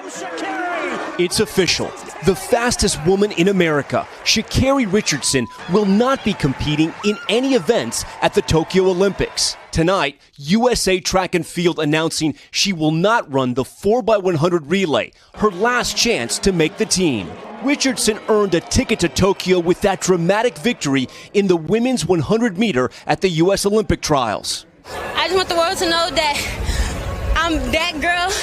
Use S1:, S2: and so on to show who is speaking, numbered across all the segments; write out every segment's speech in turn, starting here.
S1: It's official. The fastest woman in America, Sha'Carri Richardson, will not be competing in any events at the Tokyo Olympics. Tonight, USA Track and Field announcing she will not run the 4x100 relay, her last chance to make the team. Richardson earned a ticket to Tokyo with that dramatic victory in the women's 100 meter at the U.S. Olympic trials.
S2: I just want the world to know that I'm that girl.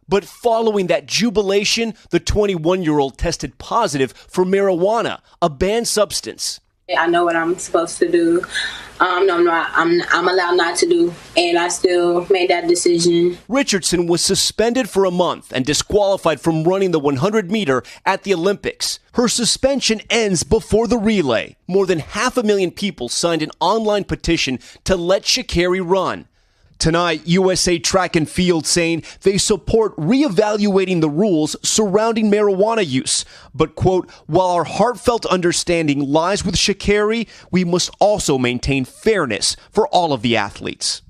S1: But following that jubilation, the 21-year-old tested positive for marijuana, a banned substance.
S3: I know what I'm supposed to do. I'm allowed not to do, and I still made that decision.
S1: Richardson was suspended for a month and disqualified from running the 100 meter at the Olympics. Her suspension ends before the relay. More than 500,000 people signed an online petition to let Sha'Carri run. Tonight, USA Track and Field saying they support reevaluating the rules surrounding marijuana use. But, quote, while our heartfelt understanding lies with Sha'Carri, we must also maintain fairness for all of the athletes.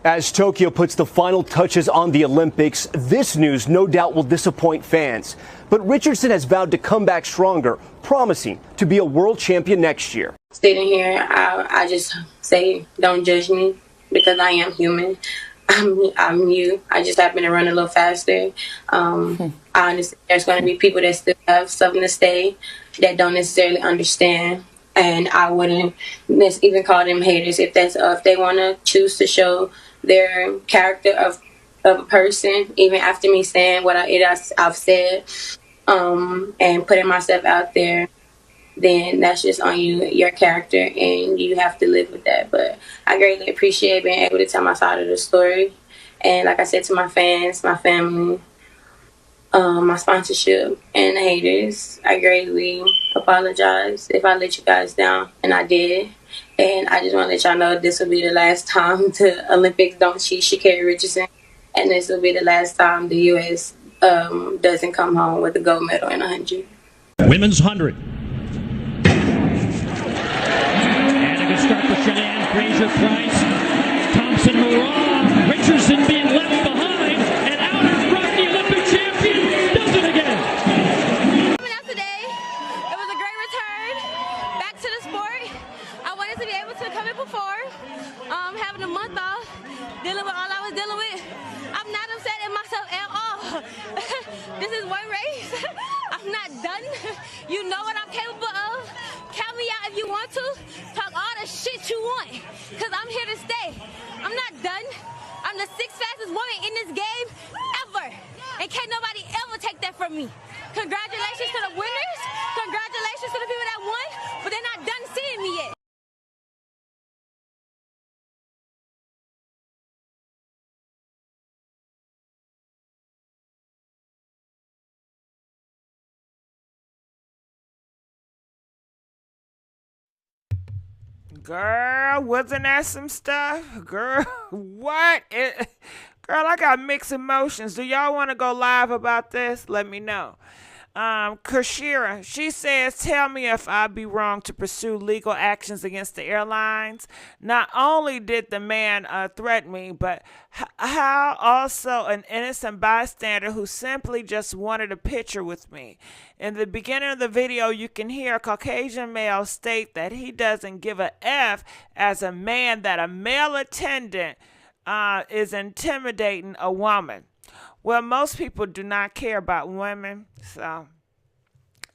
S1: As Tokyo puts the final touches on the Olympics, this news no doubt will disappoint fans. But Richardson has vowed to come back stronger, promising to be a world champion next year.
S3: Standing here, I just say, don't judge me. Because I am human. I'm you. I just happen to run a little faster. I understand there's going to be people that still have something to say that don't necessarily understand. And I wouldn't even call them haters if they want to choose to show their character of a person, even after me saying what I've said and putting myself out there. Then that's just on you, your character, and you have to live with that. But I greatly appreciate being able to tell my side of the story. And like I said to my fans, my family, my sponsorship, and the haters, I greatly apologize if I let you guys down, and I did. And I just want to let y'all know this will be the last time the Olympics don't cheat Sha'Carri Richardson, and this will be the last time the U.S. Doesn't come home with a gold medal in 100.
S4: Women's 100. Start for Cheyenne, Fraser, Price, Thompson, hurrah! Richardson being left behind, and out in front, the Olympic champion does it again.
S2: Coming out today, it was a great return back to the sport. I wanted to be able to come in before, having a month off, dealing with all I was dealing with. I'm not upset at myself at all. This is one race. I'm not done. You know what I'm capable of. Count me out if you want to. Talk all the shit you want, because I'm here to stay. I'm not done. I'm the 6th fastest woman in this game ever, and can't nobody ever take that from me. Congratulations to the winners. Congratulations to the people that won, but they're not done seeing me yet.
S5: Girl, wasn't that some stuff? Girl, what? Girl, I got mixed emotions. Do y'all want to go live about this? Let me know. Kashira, she says, tell me if I'd be wrong to pursue legal actions against the airlines. Not only did the man threaten me, but how also an innocent bystander who simply just wanted a picture with me. In the beginning of the video, you can hear a Caucasian male state that he doesn't give a F as a man that a male attendant is intimidating a woman. Well, most people do not care about women. So,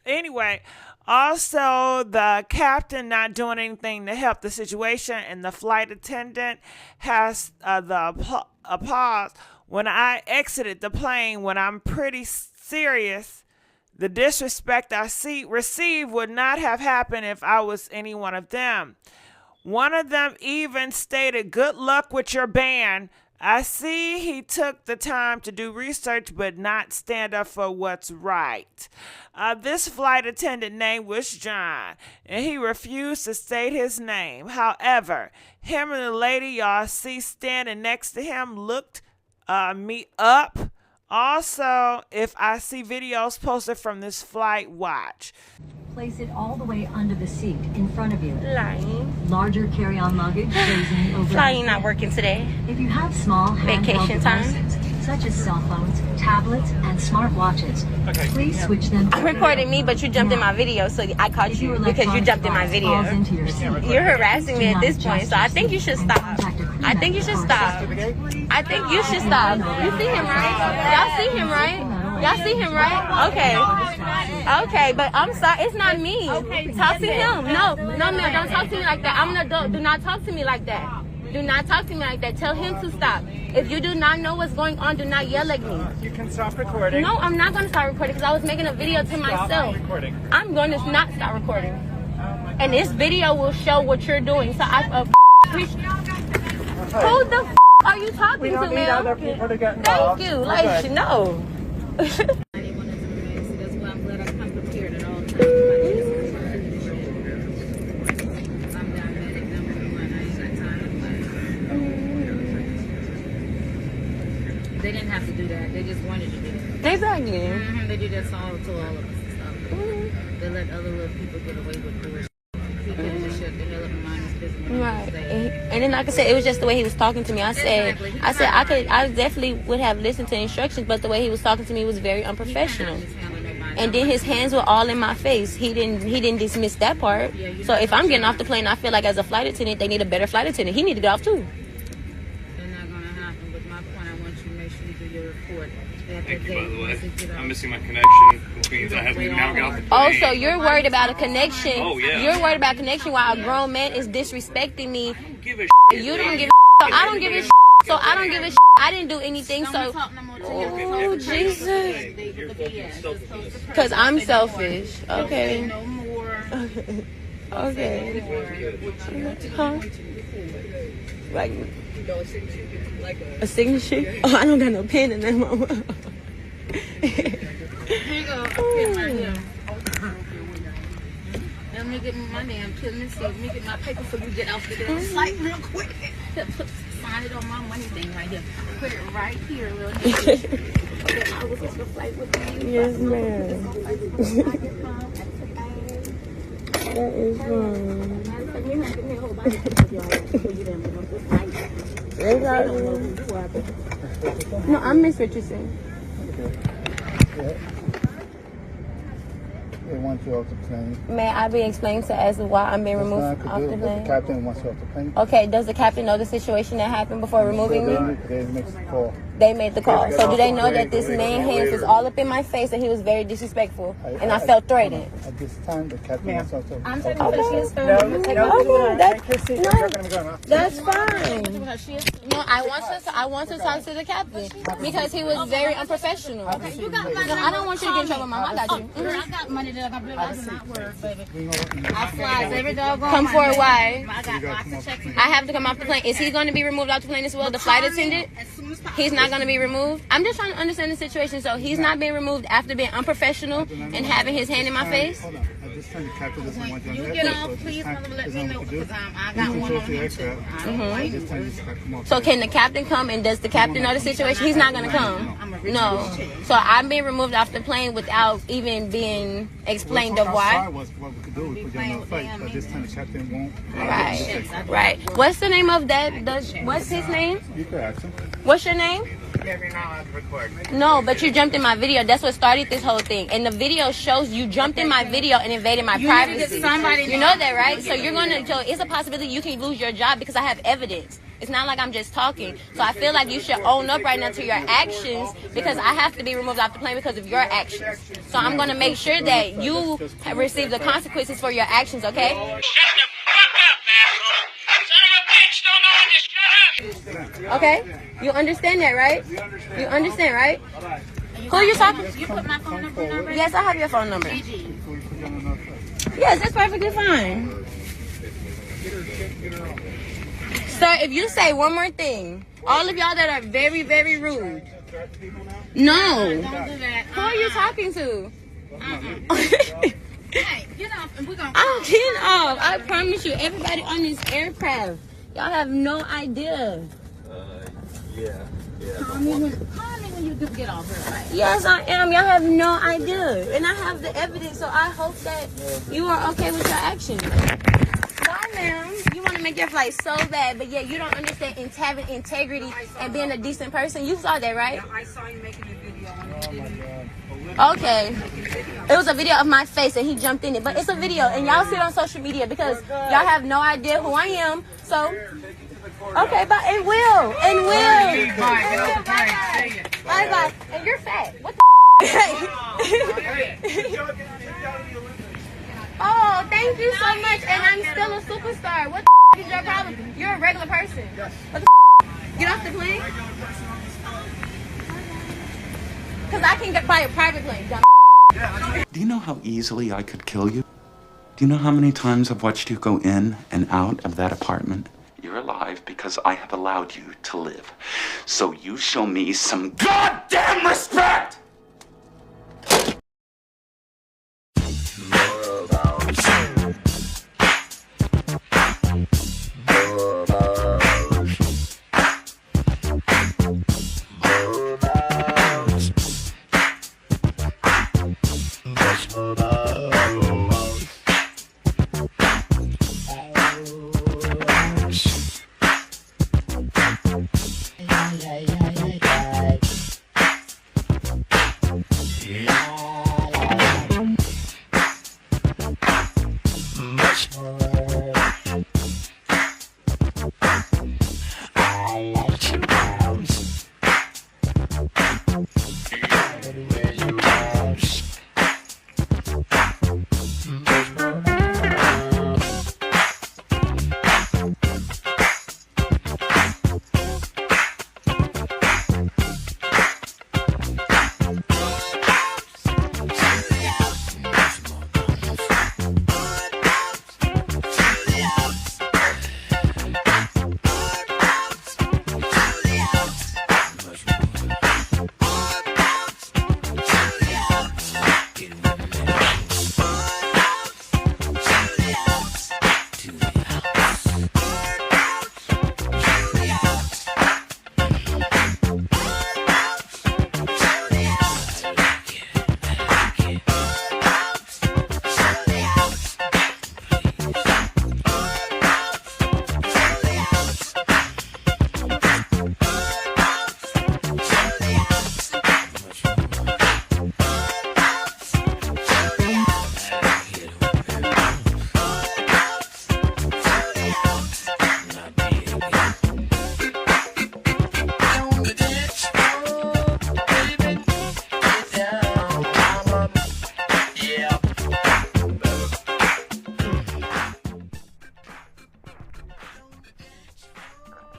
S5: anyway, also the captain not doing anything to help the situation, and the flight attendant has the applause when I exited the plane when I'm pretty serious. The disrespect I received would not have happened if I was any one of them. One of them even stated, "Good luck with your ban." I see he took the time to do research but not stand up for what's right. This flight attendant name was John, and he refused to state his name. However, him and the lady y'all see standing next to him looked me up. Also, if I see videos posted from this flight, watch.
S6: Place it all the way under the seat in front of you.
S2: Lying.
S6: Larger carry-on luggage goes in the overhead.
S2: Flying not working today.
S6: If you have small
S2: vacation
S6: handheld
S2: time.
S6: devices, such as cell phones, tablets, and smartwatches. Please switch them to
S2: Recording me, but you jumped in my video, so I caught you because you jumped in my video. You're harassing me at this point, so I think you should stop. I think you should stop. I think you should stop. You see him, right? Y'all see him, right? Y'all see him, right? Okay. Okay, but I'm sorry. It's not me. Talk to him. No, ma'am. Don't talk to me like that. I'm an adult. Do not talk to me like that. Do not talk to me like that. Tell him to stop. If you do not know what's going on, do not yell at me.
S7: You can stop recording.
S2: No, I'm not going to stop recording because I was making a video to myself. I'm going to not stop recording. And this video will show what you're doing. So I appreciate. Who the are you talking to, ma'am? Thank you. Like, no.
S8: They didn't have to do that. They just wanted to do it.
S2: Exactly.
S8: They do that to all of us and stuff. They let other little people get away with bullshit. He could have just shut the hell up and mind his business.
S2: Right. And then, like I said, it was just the way he was talking to me. I definitely would have listened to instructions, but the way he was talking to me was very unprofessional. And then his hands were all in my face. He didn't dismiss that part. So if I'm getting off the plane, I feel like as a flight attendant, they need a better flight attendant. He need to get off too.
S9: Thank you, by the way. I'm missing my connection, which means I have to now get off the plane.
S2: Oh, so you're worried about a connection.
S9: Oh, yeah.
S2: You're worried about a connection while a grown man is disrespecting me.
S9: I don't give a
S2: You don't give a so I don't give a so I don't give a I didn't do anything, so... Oh, Jesus. Because I'm selfish. Okay. Okay. Huh? Like... A signature? Oh, I don't got no pen in that, mama.
S8: Here you go. Pen right here. Let me get my damn pen. Let me get my paper so you get off the damn flight real quick. Sign it on my money thing right here. Put it right here, little nigga. Okay, I was supposed to flight with you.
S2: Yes, ma'am. That is fine. No, I'm Miss Richardson.
S10: They want you off the plane.
S2: May I be explained to as to why I'm being removed off the plane?
S10: The captain wants you off the plane.
S2: Okay, does the captain know the situation that happened before removing me?
S10: They made the call.
S2: They made the call. So do they know that this man's hands was all up in my face and he was very disrespectful and I felt threatened?
S10: At this time, the captain wants you off the plane.
S8: I'm taking pictures.
S2: That's fine. No, I want to talk to the captain because he was very unprofessional.
S8: Okay, you got money.
S2: No, I don't want you to get in trouble, Mom. I got you.
S8: I got money that I can build. I do not work, baby. I fly every doggone.
S2: Come forward, why?
S8: I got lots of checks.
S2: I have to come off the plane. Is he going to be removed off the plane as well? The flight attendant? He's not going to be removed. I'm just trying to understand the situation. So he's not being removed after being unprofessional and having his hand in my face?
S10: Hold on. At this time, the captain doesn't want you on the
S8: You get off, please, mother, let me know because I got one on here too.
S2: So can the captain come and does the captain know the situation? He's not going to come. No. So I'm being removed off the plane without even being explained of why?
S10: What we could do, we put you on a flight, but this time the captain won't.
S2: Right. What's the name of that? What's his name?
S10: You could ask him.
S2: What's your name? No, but you jumped in my video. That's what started this whole thing. And the video shows you jumped in my video and invaded my privacy. You know that, right? So you're gonna. So it's a possibility you can lose your job because I have evidence. It's not like I'm just talking. So I feel like you should own up right now to your actions because I have to be removed off the plane because of your actions. So I'm gonna make sure that you receive the consequences for your actions. Okay?
S11: Shut the fuck up, asshole! Son of a bitch, don't know when to shut up!
S2: Okay? You understand that, right? You understand, right? Who are you talking to?
S8: You put my phone number?
S2: Yes, I have your phone number. Yes, that's perfectly fine. Sir, if you say one more thing, all of y'all that are very, very rude. No.
S8: Don't do that.
S2: Who are you talking to?
S8: Hey, get off and we're gonna.
S2: I'm getting off. I promise you, everybody on this aircraft, y'all have no idea.
S8: Call me when you get off here, right?
S2: Yes, I am. Y'all have no idea. And I have the evidence, so I hope that you are okay with your actions. Bye, ma'am. You want to to make your flight so bad, but yet you don't understand having integrity and being a decent person. You saw that, right?
S7: I saw you making the video.
S2: Okay. It was a video of my face and he jumped in it. But it's a video and y'all see it on social media because y'all have no idea who I am. So, okay, bye. And will. Bye. And you're fat. What the Oh, thank you so much. And I'm still a superstar. What the is your problem? You're a regular person. What the Get off the plane? Because I can buy a private plane.
S12: Do you know how easily I could kill you? Do you know how many times I've watched you go in and out of that apartment? You're alive because I have allowed you to live. So you show me some goddamn respect!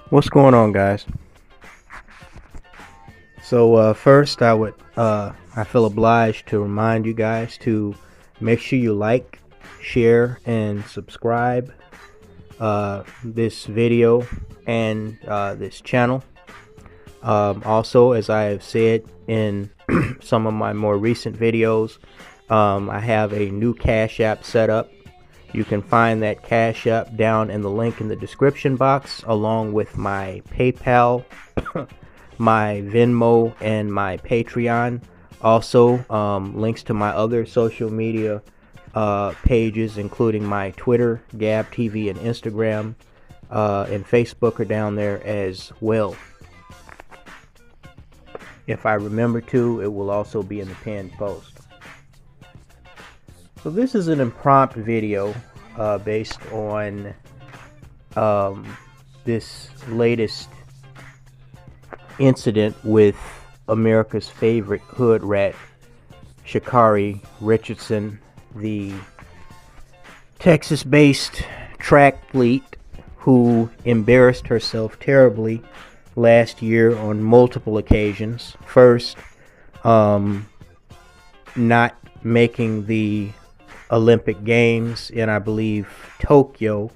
S13: What's going on, guys? So first I feel obliged to remind you guys to make sure you like, share, and subscribe this video and this channel. Also, as I have said in some of my more recent videos, I have a new Cash App set up. You can find that Cash App down in the link in the description box, along with my PayPal, my Venmo, and my Patreon. Also, links to my other social media pages, including my Twitter, Gab TV, and Instagram, and Facebook are down there as well. If I remember to, it will also be in the pinned post. So this is an impromptu video based on this latest incident with America's favorite hood rat, Sha'Carri Richardson, the Texas-based triathlete who embarrassed herself terribly last year on multiple occasions. First, not making the Olympic Games in, I believe, Tokyo,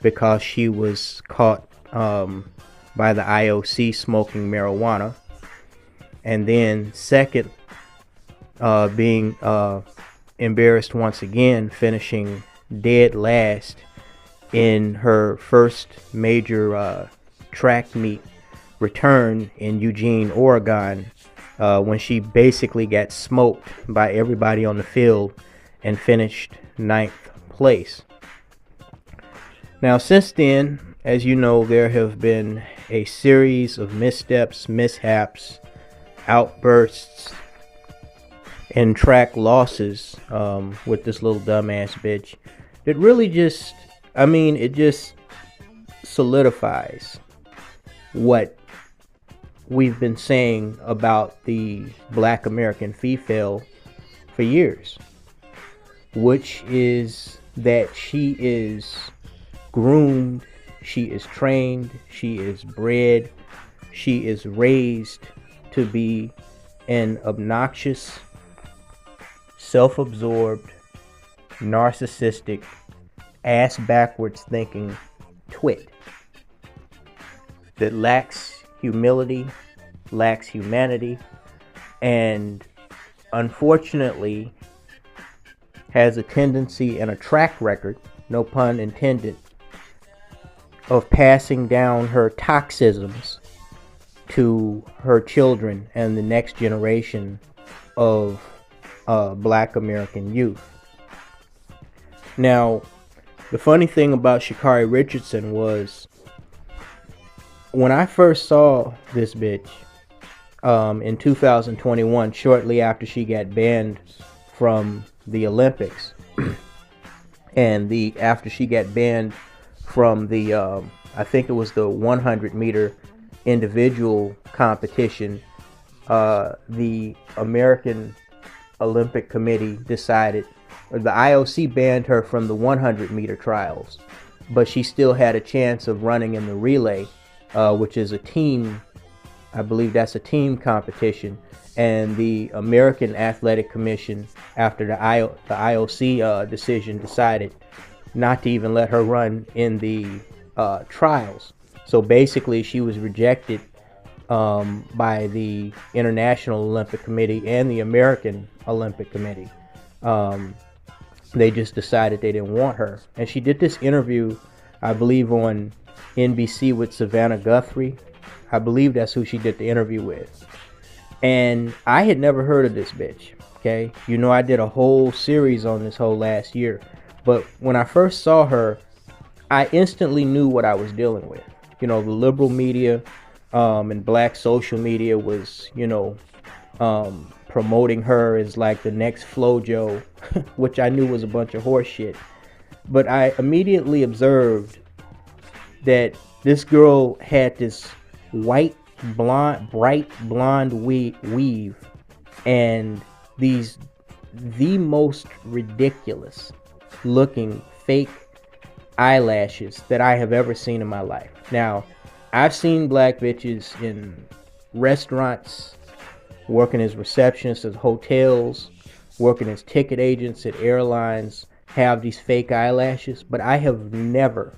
S13: because she was caught by the IOC smoking marijuana. And then second, being embarrassed once again, finishing dead last in her first major track meet return in Eugene, Oregon, when she basically got smoked by everybody on the field and finished 9th place. Now, since then, as you know, there have been a series of missteps, mishaps, outbursts, and track losses with this little dumbass bitch. It really just, it just solidifies what we've been saying about the Black American female for years, which is that she is groomed, she is trained, she is bred, she is raised to be an obnoxious, self-absorbed, narcissistic, ass-backwards thinking twit that lacks humility, lacks humanity, and unfortunately has a tendency and a track record, no pun intended, of passing down her toxisms to her children and the next generation of Black American youth. Now, the funny thing about Sha'Carri Richardson was, when I first saw this bitch in 2021, shortly after she got banned from the Olympics, and after she got banned from the, I think it was the 100 meter individual competition, the American Olympic Committee decided, or the IOC banned her from the 100 meter trials, but she still had a chance of running in the relay, which is a team, I believe that's a team competition. And the American Athletic Commission, after the IOC decision, decided not to even let her run in the trials. So basically she was rejected by the International Olympic Committee and the American Olympic Committee. They just decided they didn't want her. And she did this interview, I believe, on NBC with Savannah Guthrie. I believe that's who she did the interview with. And I had never heard of this bitch, okay? You know, I did a whole series on this whole last year. But when I first saw her, I instantly knew what I was dealing with. You know, the liberal media and black social media was, promoting her as like the next FloJo, which I knew was a bunch of horse shit. But I immediately observed that this girl had this bright blonde weave and the most ridiculous looking fake eyelashes that I have ever seen in my life. Now, I've seen black bitches in restaurants, working as receptionists at hotels, working as ticket agents at airlines, have these fake eyelashes, but I have never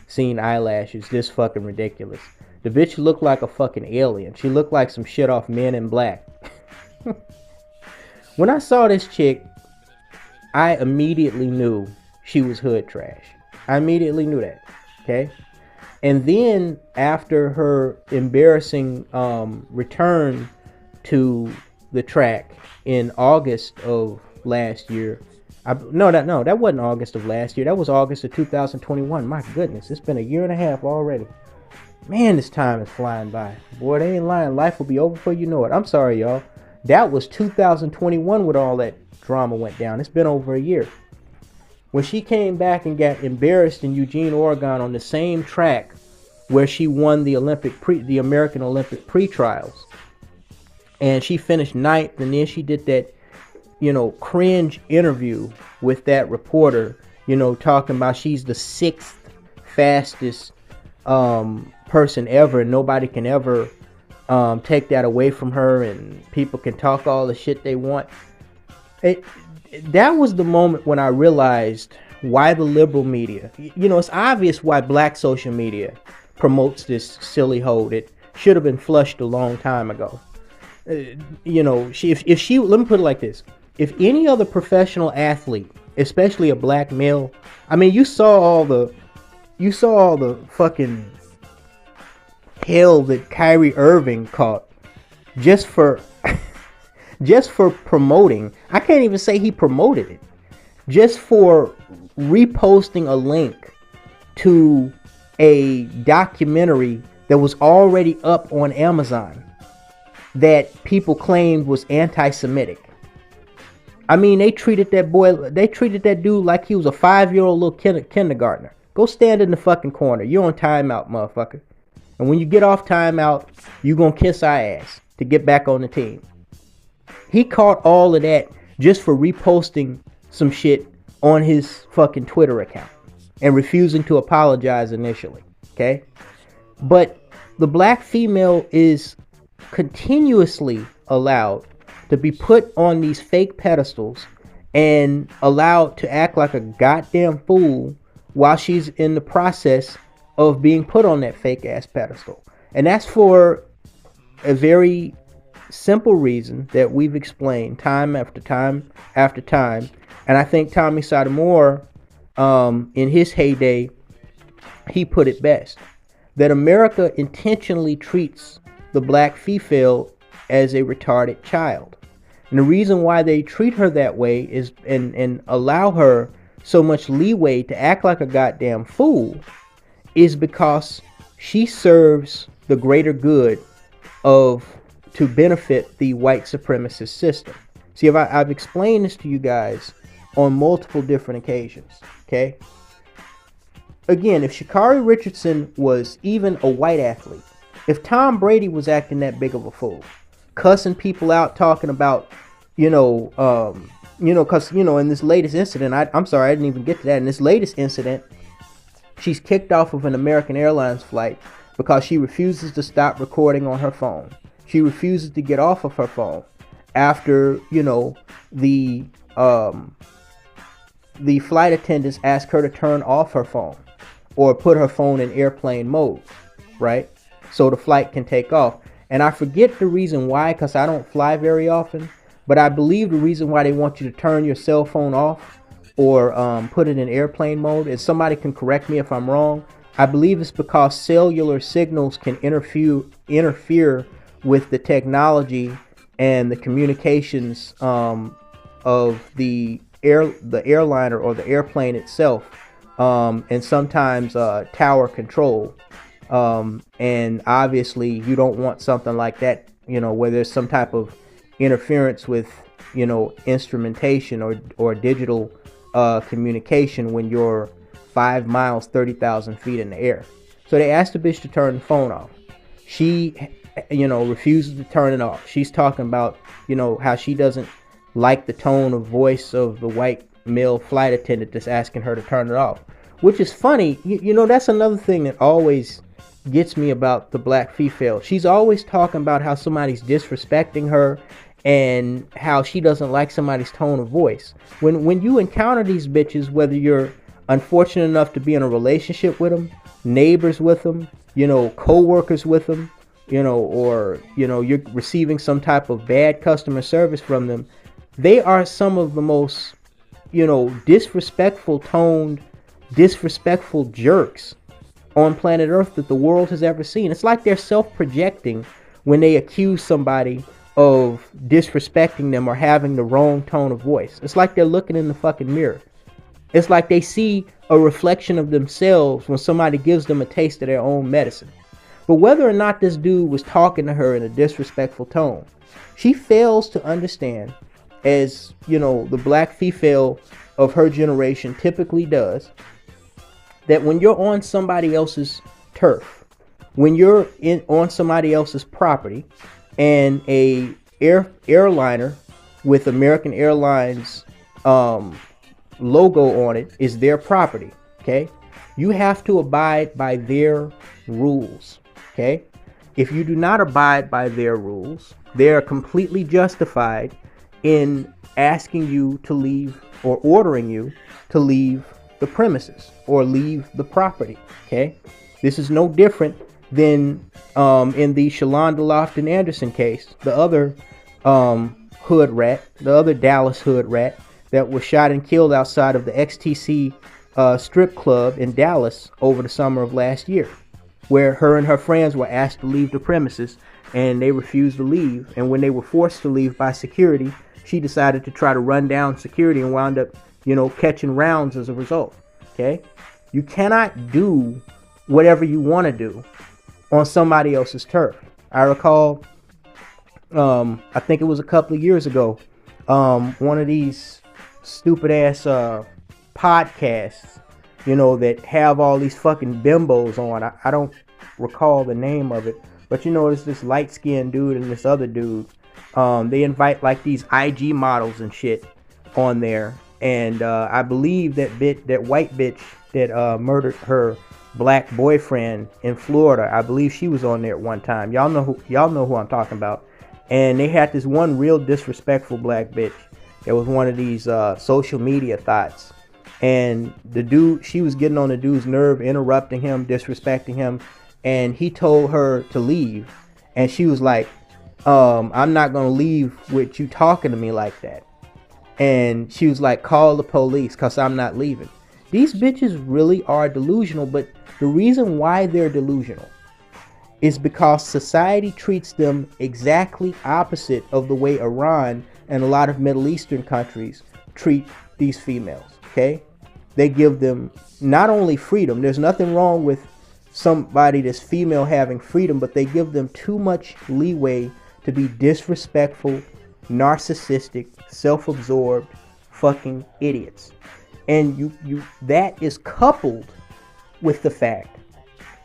S13: seen eyelashes this fucking ridiculous. The bitch looked like a fucking alien. She looked like some shit off Men in Black. When I saw this chick, I immediately knew she was hood trash. I immediately knew that, okay? And then after her embarrassing return to the track in August of last year, no, that wasn't August of last year. That was August of 2021. My goodness, it's been a year and a half already. Man, this time is flying by. Boy, they ain't lying. Life will be over before you know it. I'm sorry, y'all. That was 2021 when all that drama went down. It's been over a year. When she came back and got embarrassed in Eugene, Oregon on the same track where she won the American Olympic pre-trials. And she finished ninth, and then she did that, cringe interview with that reporter, talking about she's the 6th fastest person ever, and nobody can ever take that away from her, and people can talk all the shit they want. That was the moment when I realized why the liberal media, it's obvious why black social media promotes this silly hoe that should have been flushed a long time ago. If she, let me put it like this. If any other professional athlete, especially a black male, you saw all the fucking hell that Kyrie Irving caught just for promoting. I can't even say he promoted it. Just for reposting a link to a documentary that was already up on Amazon that people claimed was anti-Semitic. I mean, they treated that dude like he was a 5-year-old little kindergartner. Go stand in the fucking corner. You're on timeout, motherfucker. And when you get off timeout, you gonna kiss our ass to get back on the team. He caught all of that just for reposting some shit on his fucking Twitter account and refusing to apologize initially. Okay? But the black female is continuously allowed to be put on these fake pedestals and allowed to act like a goddamn fool while she's in the process of being put on that fake ass pedestal. And that's for a very simple reason that we've explained time after time after time. And I think Tommy Sotomayor, in his heyday, he put it best, that America intentionally treats the black female as a retarded child. And the reason why they treat her that way is and allow her so much leeway to act like a goddamn fool is because she serves the greater good to benefit the white supremacist system. See, I've explained this to you guys on multiple different occasions, okay? Again, if Sha'Carri Richardson was even a white athlete, if Tom Brady was acting that big of a fool, cussing people out, talking about, because, in this latest incident, I'm sorry, I didn't even get to that. In this latest incident, she's kicked off of an American Airlines flight because she refuses to stop recording on her phone. She refuses to get off of her phone after, the flight attendants ask her to turn off her phone or put her phone in airplane mode, right? So the flight can take off. And I forget the reason why, because I don't fly very often, but I believe the reason why they want you to turn your cell phone off or put it in airplane mode, and somebody can correct me if I'm wrong, I believe it's because cellular signals can interfere with the technology and the communications of the airliner or the airplane itself, and sometimes tower control. And obviously you don't want something like that, where there's some type of interference with, instrumentation or digital communication when you're 5 miles, 30,000 feet in the air. So they asked the bitch to turn the phone off. She, refuses to turn it off. She's talking about, how she doesn't like the tone of voice of the white male flight attendant that's asking her to turn it off, which is funny. That's another thing that always gets me about the black female. She's always talking about how somebody's disrespecting her and how she doesn't like somebody's tone of voice. When you encounter these bitches, whether you're unfortunate enough to be in a relationship with them, neighbors with them, co-workers with them, or you're receiving some type of bad customer service from them, they are some of the most, disrespectful toned, disrespectful jerks on planet Earth that the world has ever seen. It's like they're self-projecting when they accuse somebody of disrespecting them or having the wrong tone of voice. It's like they're looking in the fucking mirror. It's like they see a reflection of themselves when somebody gives them a taste of their own medicine. But whether or not this dude was talking to her in a disrespectful tone, she fails to understand, as the black female of her generation typically does, that when you're on somebody else's turf, when you're on somebody else's property, and a airliner with American Airlines logo on it is their property, okay, you have to abide by their rules, okay? If you do not abide by their rules, they are completely justified in asking you to leave or ordering you to leave the premises or leave the property, okay? This is no different than in the Shalonda Lofton Anderson case, the other hood rat, the other Dallas hood rat that was shot and killed outside of the XTC strip club in Dallas over the summer of last year, where her and her friends were asked to leave the premises and they refused to leave. And when they were forced to leave by security, she decided to try to run down security and wound up, catching rounds as a result. Okay, You cannot do whatever you want to do on somebody else's turf. I recall, I think it was a couple of years ago, one of these stupid ass podcasts, that have all these fucking bimbos on. I don't recall the name of it, but it's this light skinned dude and this other dude. They invite like these IG models and shit on there, and I believe that white bitch that murdered her black boyfriend in Florida, I believe she was on there at one time. Y'all know who I'm talking about. And they had this one real disrespectful black bitch. It was one of these social media thoughts, and the dude, she was getting on the dude's nerve, interrupting him, disrespecting him, and he told her to leave, and she was like, I'm not gonna leave with you talking to me like that. And she was like, call the police, cause I'm not leaving. These bitches really are delusional, but the reason why they're delusional is because society treats them exactly opposite of the way Iran and a lot of Middle Eastern countries treat these females, okay? They give them not only freedom, there's nothing wrong with somebody that's female having freedom, but they give them too much leeway to be disrespectful, narcissistic, self-absorbed fucking idiots. And you that is coupled with the fact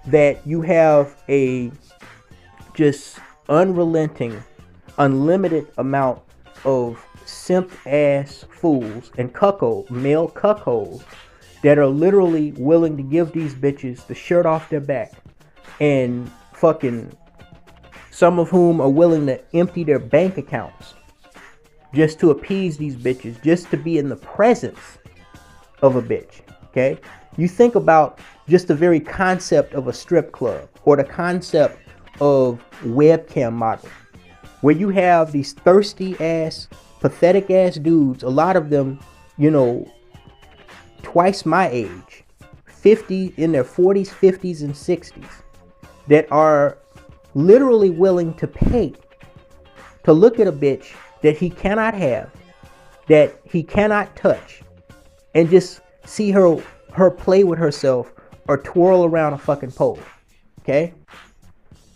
S13: that you have a just unrelenting, unlimited amount of simp ass fools and male cuckolds that are literally willing to give these bitches the shirt off their back, and fucking some of whom are willing to empty their bank accounts just to appease these bitches, just to be in the presence of a bitch, okay? You think about just the very concept of a strip club or the concept of webcam modeling, where you have these thirsty ass, pathetic ass dudes, a lot of them, twice my age, 50, in their 40s, 50s, and 60s, that are literally willing to pay to look at a bitch that he cannot have, that he cannot touch, and just see her play with herself or twirl around a fucking pole, okay?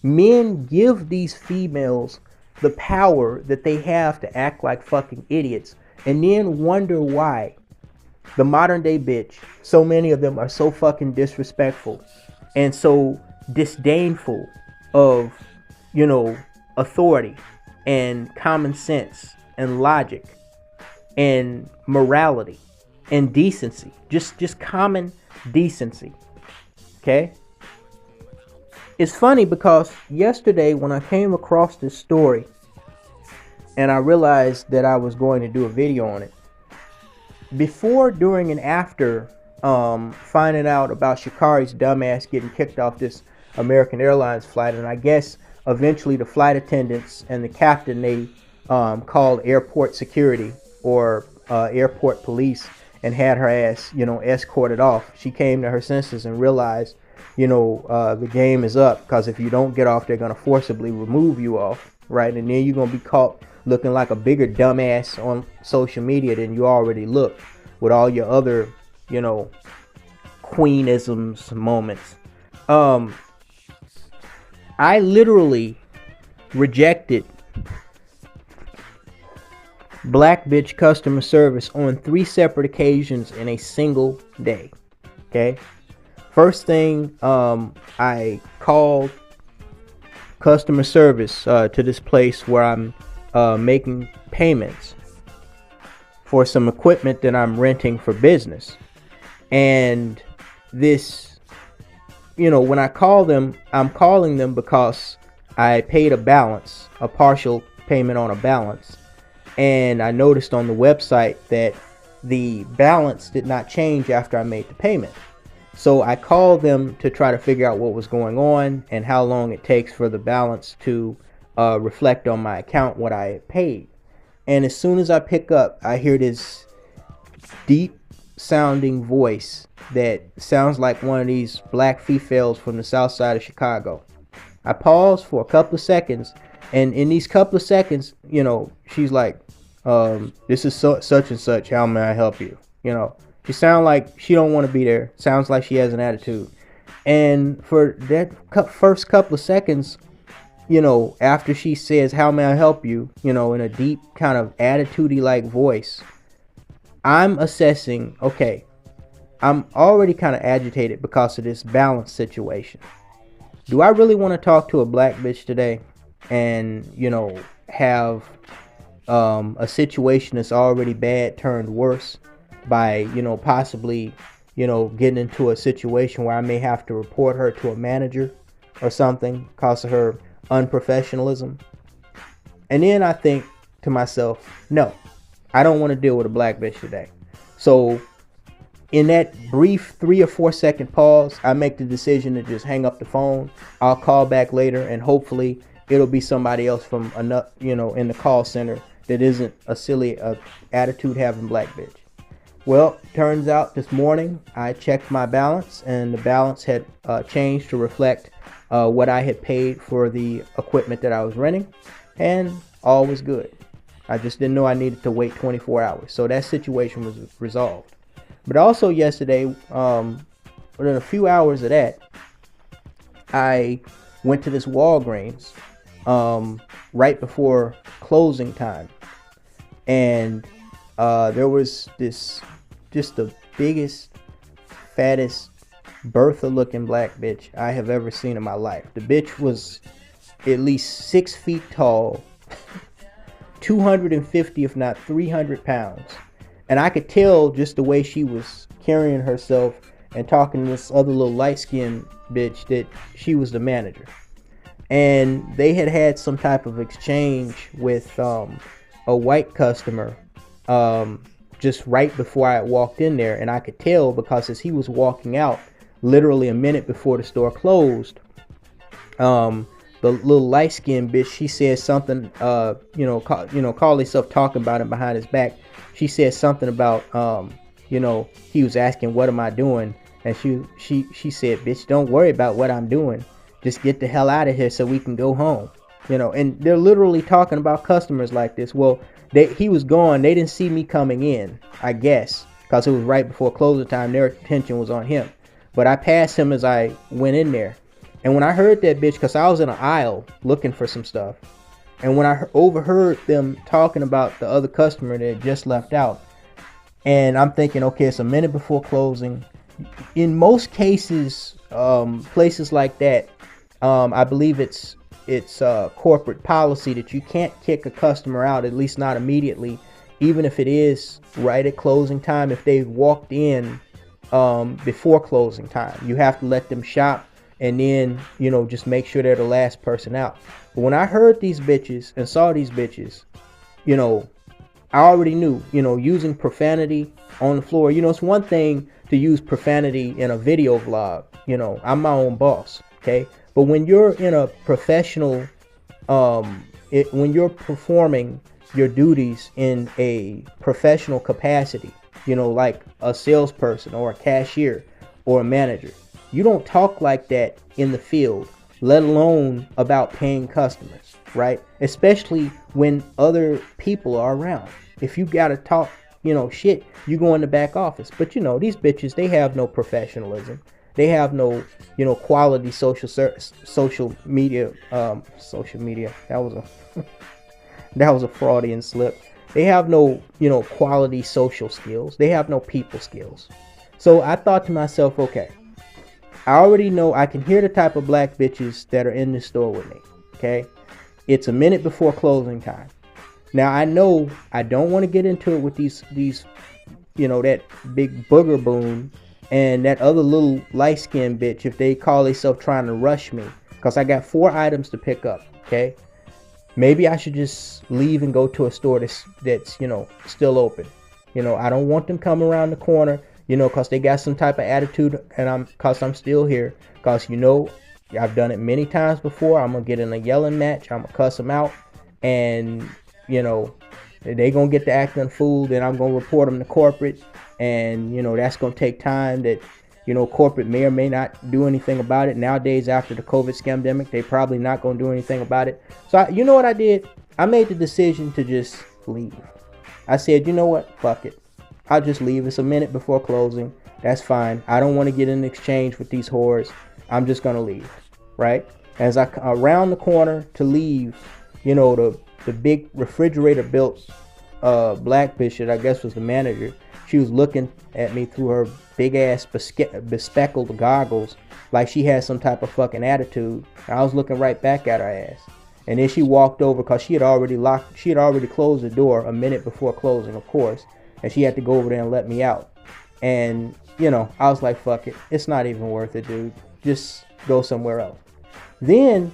S13: Men give these females the power that they have to act like fucking idiots, and then wonder why the modern day bitch, so many of them are so fucking disrespectful and so disdainful of, authority and common sense and logic and morality and decency, just common decency, okay? It's funny because yesterday when I came across this story and I realized that I was going to do a video on it, before, during, and after finding out about Sha'Carri's dumbass getting kicked off this American Airlines flight, and I guess eventually the flight attendants and the captain, they called airport security or airport police and had her ass, escorted off. She came to her senses and realized, the game is up, because if you don't get off, they're going to forcibly remove you off, right? And then you're going to be caught looking like a bigger dumbass on social media than you already look, with all your other, queenisms moments. I literally rejected black bitch customer service on 3 separate occasions in a single day, okay? First thing, I called customer service to this place where I'm making payments for some equipment that I'm renting for business. And this, when I call them, I'm calling them because I paid a balance, a partial payment on a balance. And I noticed on the website that the balance did not change after I made the payment. So I called them to try to figure out what was going on and how long it takes for the balance to reflect on my account what I had paid. And as soon as I pick up, I hear this deep sounding voice that sounds like one of these black females from the south side of Chicago. I paused for a couple of seconds, and in these couple of seconds, she's like, this is such and such, how may I help you? She sounds like she don't want to be there. Sounds like she has an attitude. And for that first couple of seconds, you know, after she says, "How may I help you?" you know, in a deep kind of attitude-y like voice, I'm assessing, okay, I'm already kind of agitated because of this balance situation. Do I really want to talk to a black bitch today and, you know, have a situation that's already bad turned worse by, you know, possibly, you know, getting into a situation where I may have to report her to a manager or something because of her unprofessionalism? And then I think to myself, no, I don't want to deal with a black bitch today. So in that brief 3 or 4 second pause, I make the decision to just hang up the phone. I'll call back later, and hopefully it'll be somebody else from another, you know, in the call center that isn't a silly attitude having black bitch. Well, turns out this morning I checked my balance, and the balance had changed to reflect what I had paid for the equipment that I was renting, and all was good. I just didn't know I needed to wait 24 hours. So that situation was resolved. But also yesterday, within a few hours of that, I went to this Walgreens right before closing time. And there was this, just the biggest, fattest, Bertha looking black bitch I have ever seen in my life. The bitch was at least 6 feet tall, 250 if not 300 pounds. And I could tell just the way she was carrying herself and talking to this other little light-skinned bitch that she was the manager. And they had some type of exchange with a white customer just right before I walked in there. And I could tell because as he was walking out, literally a minute before the store closed, the little light-skinned bitch, she said something, call herself talking about him behind his back. She said something about, he was asking, "What am I doing?" And she said, "Bitch, don't worry about what I'm doing. Just get the hell out of here so we can go home." You know, and they're literally talking about customers like this. Well, he was gone. They didn't see me coming in, I guess, because it was right before closing time. Their attention was on him. But I passed him as I went in there. And when I heard that bitch, because I was in an aisle looking for some stuff, and when I overheard them talking about the other customer that had just left out, and I'm thinking, okay, it's a minute before closing. In most cases, places like that, I believe it's corporate policy that you can't kick a customer out, at least not immediately, even if it is right at closing time. If they've walked in before closing time, you have to let them shop, and then, you know, just make sure they're the last person out. But when I heard these bitches and saw these bitches, you know, I already knew, you know, using profanity on the floor. You know, it's one thing to use profanity in a video vlog. You know, I'm my own boss, okay? But when you're in a professional, when you're performing your duties in a professional capacity, you know, like a salesperson or a cashier or a manager, you don't talk like that in the field, let alone about paying customers, right? Especially when other people are around. If you gotta talk, you know, shit, you go in the back office. But you know, these bitches, they have no professionalism. They have no, you know, quality social media. That was a Freudian slip. They have no, you know, quality social skills. They have no people skills. So I thought to myself, okay, I already know, I can hear the type of black bitches that are in the store with me. Okay, it's a minute before closing time. Now I know I don't want to get into it with these, you know, that big booger boom and that other little light skinned bitch if they call themselves trying to rush me, because I got 4 items to pick up. Okay, maybe I should just leave and go to a store that's you know, still open. You know, I don't want them coming around the corner, you know, because they got some type of attitude, and I'm still here, because, you know, I've done it many times before. I'm gonna get in a yelling match, I'm gonna cuss them out, and you know, they gonna get to acting a fool. Then I'm gonna report them to corporate, and you know, that's gonna take time that, you know, corporate may or may not do anything about it. Nowadays, after the COVID scamdemic, they probably not gonna do anything about it. So you know what I did? I made the decision to just leave. I said, you know what, fuck it. I'll just leave. It's a minute before closing. That's fine. I don't want to get in exchange with these whores. I'm just gonna leave, right? As I around the corner to leave, you know, the big refrigerator built black bitch that I guess was the manager. She was looking at me through her big ass bespeckled goggles like she had some type of fucking attitude. And I was looking right back at her ass. And then she walked over because she had already closed the door a minute before closing, of course. And she had to go over there and let me out. And, you know, I was like, fuck it. It's not even worth it, dude. Just go somewhere else. Then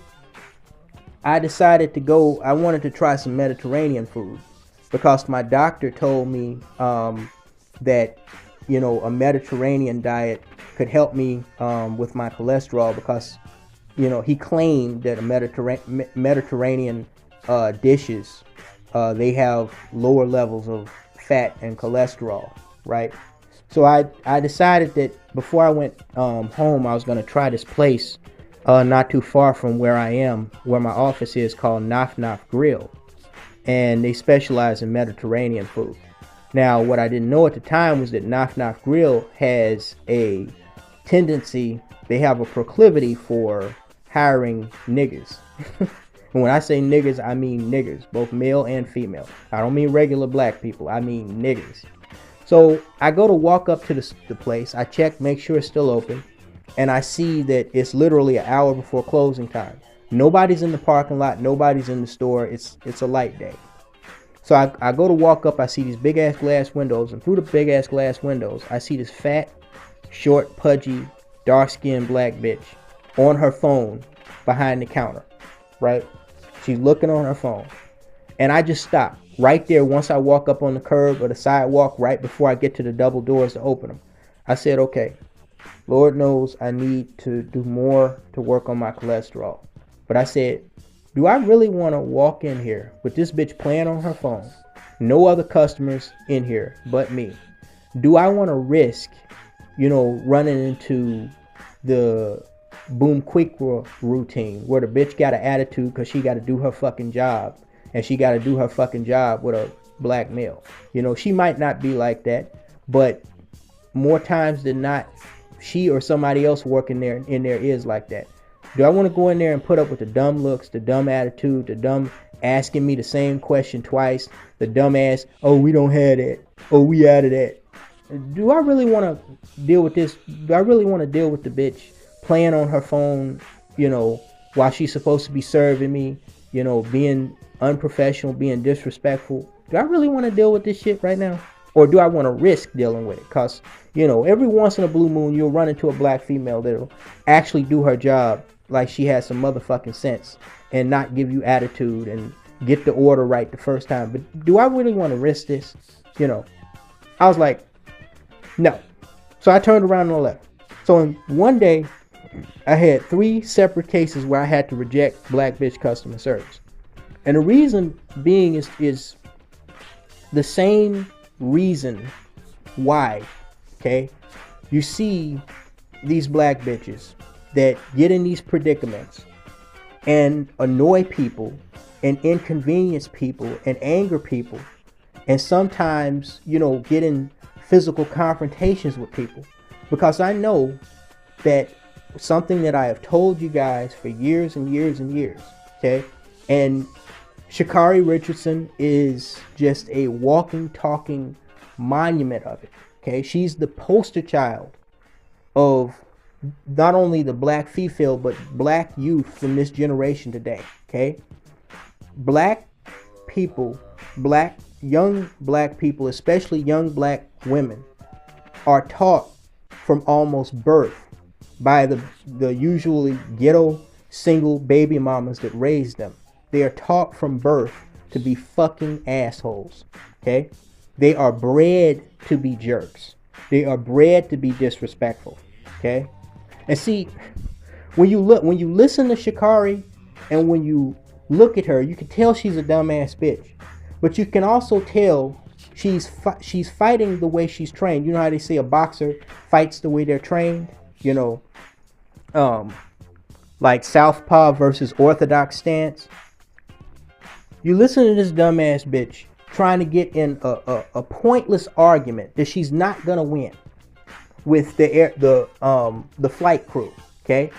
S13: I decided to go, I wanted to try some Mediterranean food because my doctor told me that, you know, a Mediterranean diet could help me with my cholesterol because, you know, he claimed that a Mediterranean dishes, they have lower levels of fat and cholesterol, right? So I decided that before I went home, I was going to try this place not too far from where I am, where my office is, called Naf Naf Grill. And they specialize in Mediterranean food. Now, what I didn't know at the time was that Naf Naf Grill has a tendency, they have a proclivity for hiring niggas. And when I say niggas, I mean niggers, both male and female. I don't mean regular black people, I mean niggers. So I go to walk up to the place, I check, make sure it's still open, and I see that it's literally an hour before closing time. Nobody's in the parking lot, nobody's in the store, it's a light day. So I go to walk up, I see these big ass glass windows, and through the big ass glass windows, I see this fat, short, pudgy, dark skinned black bitch on her phone behind the counter, right? She's looking on her phone. And I just stop right there once I walk up on the curb or the sidewalk right before I get to the double doors to open them. I said, okay, Lord knows I need to do more to work on my cholesterol. But I said, do I really want to walk in here with this bitch playing on her phone? No other customers in here but me. Do I want to risk, you know, running into the boom quick routine where the bitch got an attitude because she got to do her fucking job, and she got to do her fucking job with a black male? You know, she might not be like that, but more times than not, she or somebody else working there in there is like that. Do I want to go in there and put up with the dumb looks, the dumb attitude, the dumb asking me the same question twice, the dumb ass, oh, we don't have that, oh, we out of that? Do I really want to deal with this? Do I really want to deal with the bitch playing on her phone, you know, while she's supposed to be serving me, you know, being unprofessional, being disrespectful? Do I really want to deal with this shit right now? Or do I want to risk dealing with it? Because, you know, every once in a blue moon, you'll run into a black female that'll actually do her job like she has some motherfucking sense and not give you attitude and get the order right the first time. But do I really want to risk this? You know, I was like, no. So I turned around and left. So in one day, I had 3 separate cases where I had to reject black bitch customer service. And the reason being is the same reason why, okay? You see these black bitches that get in these predicaments and annoy people and inconvenience people and anger people and sometimes, you know, get in physical confrontations with people. Because I know that something that I have told you guys for years and years and years, okay? And Sha'Carri Richardson is just a walking, talking monument of it, okay? She's the poster child of not only the black female, but black youth from this generation today, okay? Black people, young black people, especially young black women, are taught from almost birth by the usually ghetto single baby mamas that raised them. They are taught from birth to be fucking assholes, okay? They are bred to be jerks. They are bred to be disrespectful, okay? And see, when you listen to Sha'Carri and when you look at her, you can tell she's a dumbass bitch. But you can also tell she's fighting the way she's trained. You know how they say a boxer fights the way they're trained? You know, like southpaw versus orthodox stance. You listen to this dumbass bitch trying to get in a pointless argument that she's not gonna win with the flight crew, okay?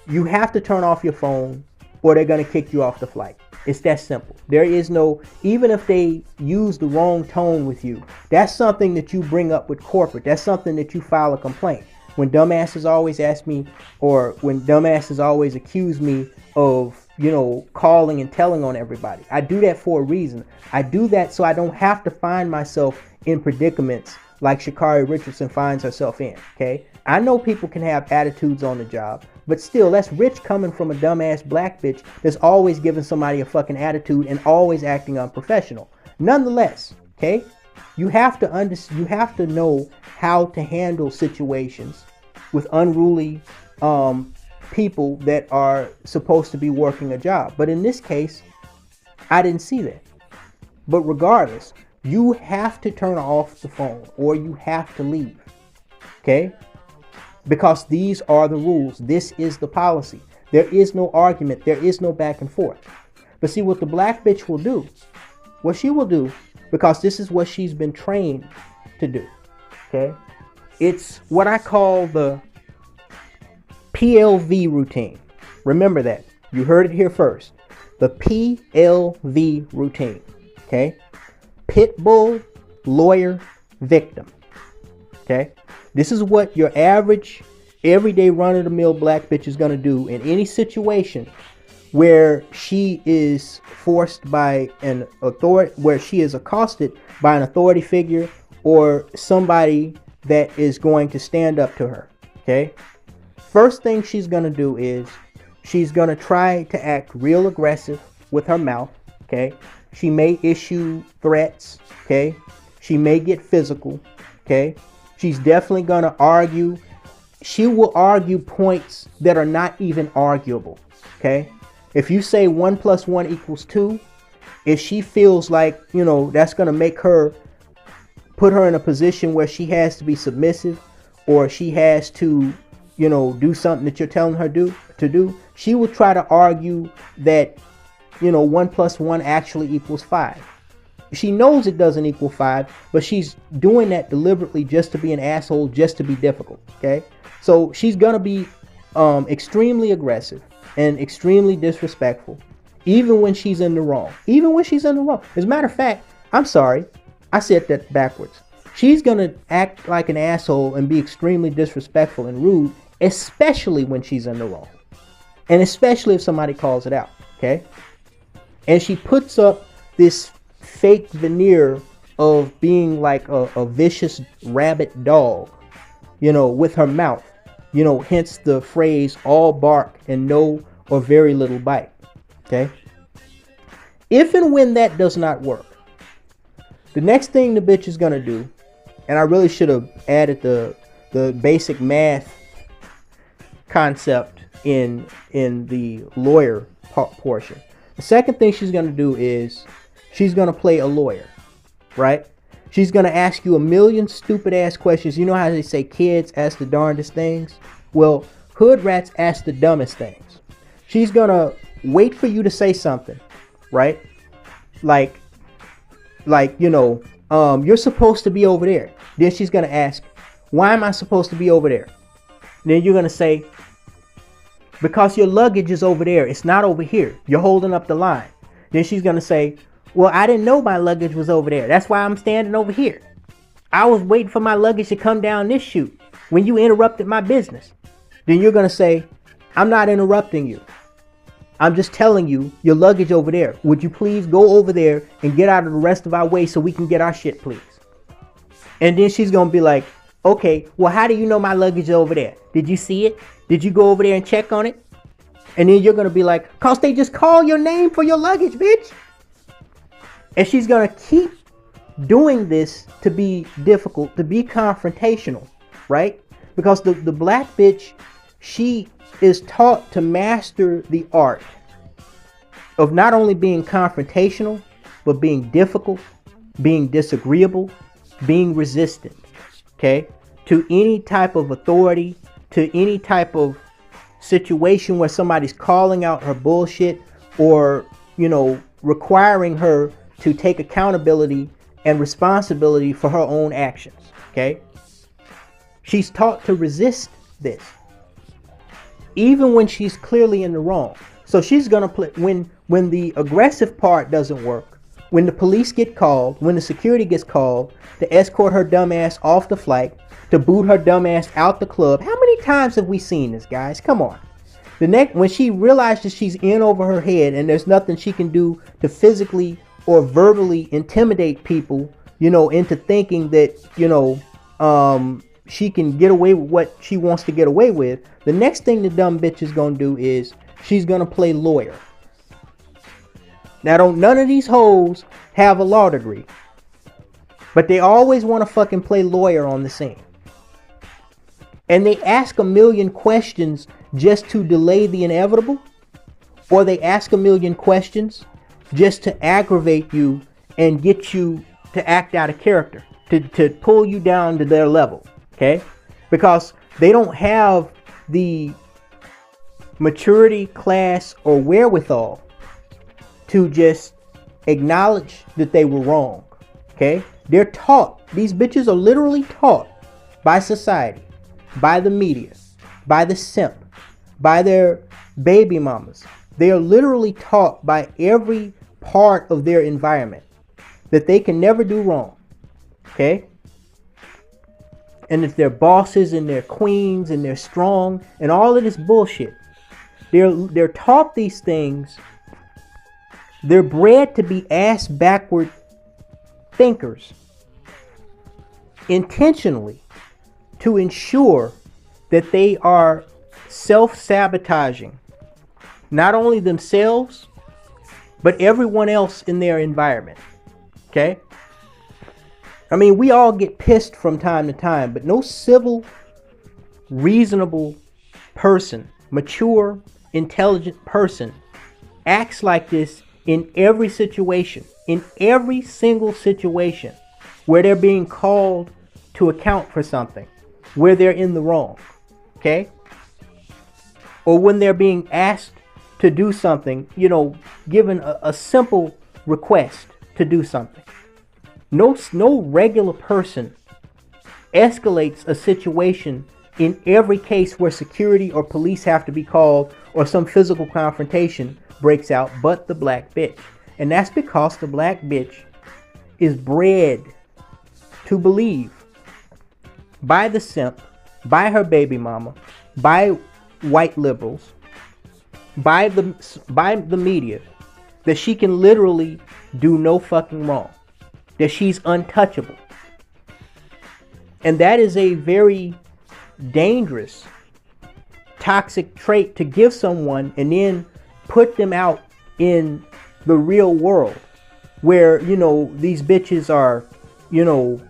S13: You have to turn off your phone or they're gonna kick you off the flight. It's that simple. There is no, even if they use the wrong tone with you, that's something that you bring up with corporate. That's something that you file a complaint. When dumbasses always ask me, or when dumbasses always accuse me of, you know, calling and telling on everybody, I do that for a reason. I do that so I don't have to find myself in predicaments like Sha'Carri Richardson finds herself in, okay? I know people can have attitudes on the job, but still, that's rich coming from a dumbass black bitch that's always giving somebody a fucking attitude and always acting unprofessional. Nonetheless, okay, you have to know how to handle situations with unruly people that are supposed to be working a job. But in this case, I didn't see that. But regardless, you have to turn off the phone or you have to leave, okay? Because these are the rules. This is the policy. There is no argument. There is no back and forth. But see what the black bitch will do, what she will do, because this is what she's been trained to do, okay? It's what I call the PLV routine. Remember that. You heard it here first. The PLV routine, okay? Pitbull, lawyer, victim, okay? This is what your average, everyday run-of-the-mill black bitch is going to do in any situation where she is forced by an authority, where she is accosted by an authority figure or somebody that is going to stand up to her, okay? First thing she's going to do is she's going to try to act real aggressive with her mouth, okay? She may issue threats, okay? She may get physical, okay? She's definitely going to argue. She will argue points that are not even arguable, okay? If you say 1 + 1 = 2, if she feels like, you know, that's going to make her, put her in a position where she has to be submissive or she has to, you know, do something that you're telling her to do, she will try to argue that, you know, 1 + 1 actually equals 5. She knows it doesn't equal 5, but she's doing that deliberately just to be an asshole, just to be difficult, okay? So she's going to be extremely aggressive and extremely disrespectful, even when she's in the wrong. Even when she's in the wrong. As a matter of fact, I'm sorry, I said that backwards. She's going to act like an asshole and be extremely disrespectful and rude, especially when she's in the wrong. And especially if somebody calls it out, okay? And she puts up this fake veneer of being like a vicious rabid dog, you know, with her mouth, you know, hence the phrase all bark and no or very little bite, okay? If and when that does not work, the next thing the bitch is gonna do, and I really should have added the basic math concept in the lawyer portion. The second thing she's gonna do is she's going to play a lawyer, right? She's going to ask you a million stupid ass questions. You know how they say kids ask the darndest things? Well, hood rats ask the dumbest things. She's going to wait for you to say something, right? Like, you know, you're supposed to be over there. Then she's going to ask, why am I supposed to be over there? Then you're going to say, because your luggage is over there. It's not over here. You're holding up the line. Then she's going to say, well, I didn't know my luggage was over there. That's why I'm standing over here. I was waiting for my luggage to come down this chute when you interrupted my business. Then you're going to say, I'm not interrupting you. I'm just telling you your luggage over there. Would you please go over there and get out of the rest of our way so we can get our shit, please? And then she's going to be like, okay, well, how do you know my luggage is over there? Did you see it? Did you go over there and check on it? And then you're going to be like, cause they just call your name for your luggage, bitch. And she's going to keep doing this to be difficult, to be confrontational, right? Because the black bitch, she is taught to master the art of not only being confrontational, but being difficult, being disagreeable, being resistant, okay? To any type of authority, to any type of situation where somebody's calling out her bullshit or, you know, requiring her to take accountability and responsibility for her own actions. Okay? She's taught to resist this, even when she's clearly in the wrong. So she's gonna play when the aggressive part doesn't work, when the police get called, when the security gets called to escort her dumb ass off the flight, to boot her dumb ass out the club. How many times have we seen this, guys? Come on. When she realizes she's in over her head and there's nothing she can do to physically or verbally intimidate people, you know, into thinking that, you know, she can get away with what she wants to get away with, the next thing the dumb bitch is gonna do is she's gonna play lawyer. Now, none of these hoes have a law degree, but they always want to fucking play lawyer on the scene. And they ask a million questions just to delay the inevitable, or they ask a million questions just to aggravate you and get you to act out of character, to pull you down to their level, okay? Because they don't have the maturity, class, or wherewithal to just acknowledge that they were wrong, okay? They're taught, these bitches are literally taught by society, by the media, by the simp, by their baby mamas. They are literally taught by every part of their environment that they can never do wrong, okay? And that they're bosses and they're queens and they're strong and all of this bullshit. They're taught these things. They're bred to be ass backward thinkers intentionally to ensure that they are self-sabotaging not only themselves but everyone else in their environment. Okay? I mean, we all get pissed from time to time, but no civil, reasonable person, mature, intelligent person acts like this in every situation, in every single situation where they're being called to account for something, where they're in the wrong, okay? Or when they're being asked to do something, you know, given a simple request to do something. No regular person escalates a situation in every case where security or police have to be called or some physical confrontation breaks out, but the black bitch. And that's because the black bitch is bred to believe by the simp, by her baby mama, by white liberals, by the media, that she can literally do no fucking wrong, that she's untouchable. And that is a very dangerous, toxic trait to give someone and then put them out in the real world where, you know, these bitches are, you know,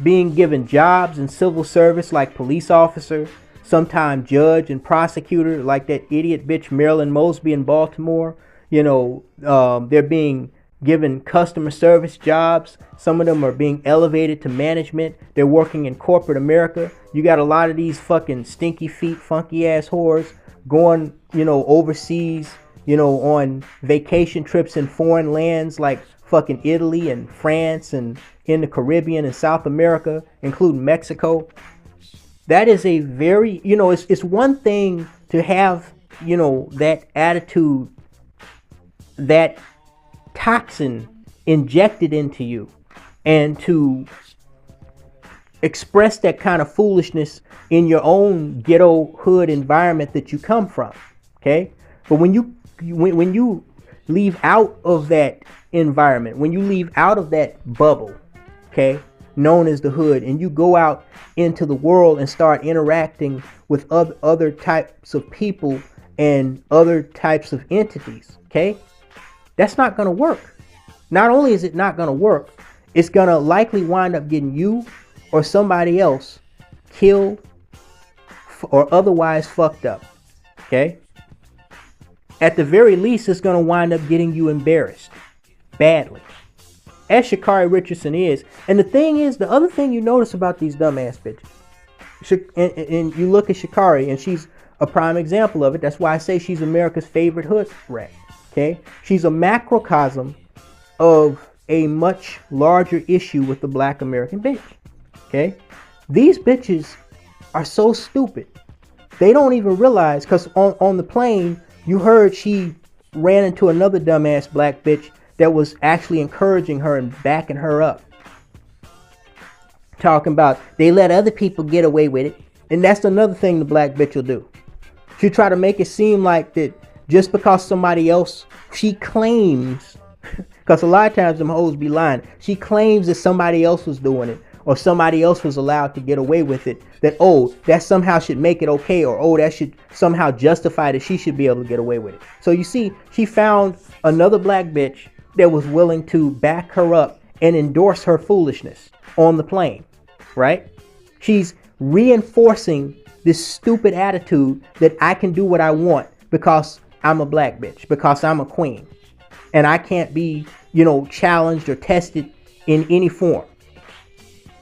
S13: being given jobs in civil service like police officer, sometime judge and prosecutor like that idiot bitch Marilyn Mosby in Baltimore. You know, they're being given customer service jobs. Some of them are being elevated to management. They're working in corporate America. You got a lot of these fucking stinky feet, funky ass whores going, you know, overseas, you know, on vacation trips in foreign lands like fucking Italy and France and in the Caribbean and South America, including Mexico. That is a very, you know, it's one thing to have, you know, that attitude, that toxin injected into you, and to express that kind of foolishness in your own ghetto hood environment that you come from, okay? But when you leave out of that environment, when you leave out of that bubble, okay, known as the hood, and you go out into the world and start interacting with other types of people and other types of entities, okay, that's not going to work. Not only is it not going to work, it's going to likely wind up getting you or somebody else killed or otherwise fucked up, okay? At the very least, it's going to wind up getting you embarrassed badly, as Sha'Carri Richardson is. And the thing is, the other thing you notice about these dumbass bitches, and you look at Sha'Carri, and she's a prime example of it. That's why I say she's America's favorite hood rat, okay? She's a macrocosm of a much larger issue with the black American bitch. Okay? These bitches are so stupid. They don't even realize, because on the plane, you heard she ran into another dumbass black bitch that was actually encouraging her and backing her up. Talking about they let other people get away with it. And that's another thing the black bitch will do. She'll try to make it seem like that just because somebody else, she claims, because a lot of times them hoes be lying, she claims that somebody else was doing it, or somebody else was allowed to get away with it, that, oh, that somehow should make it okay, or, oh, that should somehow justify that she should be able to get away with it. So you see, she found another black bitch that was willing to back her up and endorse her foolishness on the plane, right? She's reinforcing this stupid attitude that I can do what I want because I'm a black bitch, because I'm a queen, and I can't be, challenged or tested in any form.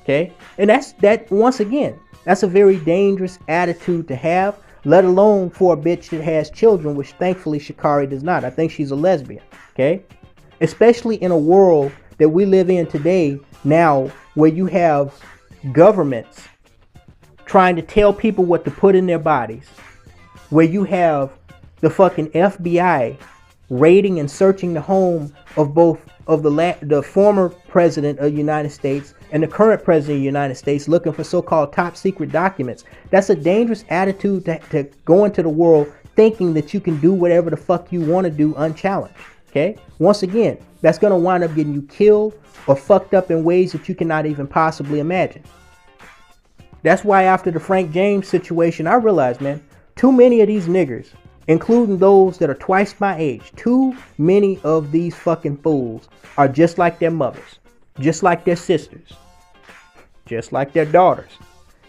S13: Okay? And that once again, that's a very dangerous attitude to have, let alone for a bitch that has children, which thankfully Sha'Carri does not. I think she's a lesbian. Okay? Especially in a world that we live in today now, where you have governments trying to tell people what to put in their bodies, where you have the fucking FBI raiding and searching the home of both of the former president of the United States and the current president of the United States, looking for so-called top secret documents. That's a dangerous attitude to go into the world thinking that you can do whatever the fuck you want to do unchallenged. Okay? Once again, that's going to wind up getting you killed or fucked up in ways that you cannot even possibly imagine. That's why after the Frank James situation, I realized, man, too many of these niggers, including those that are twice my age, too many of these fucking fools are just like their mothers, just like their sisters, just like their daughters,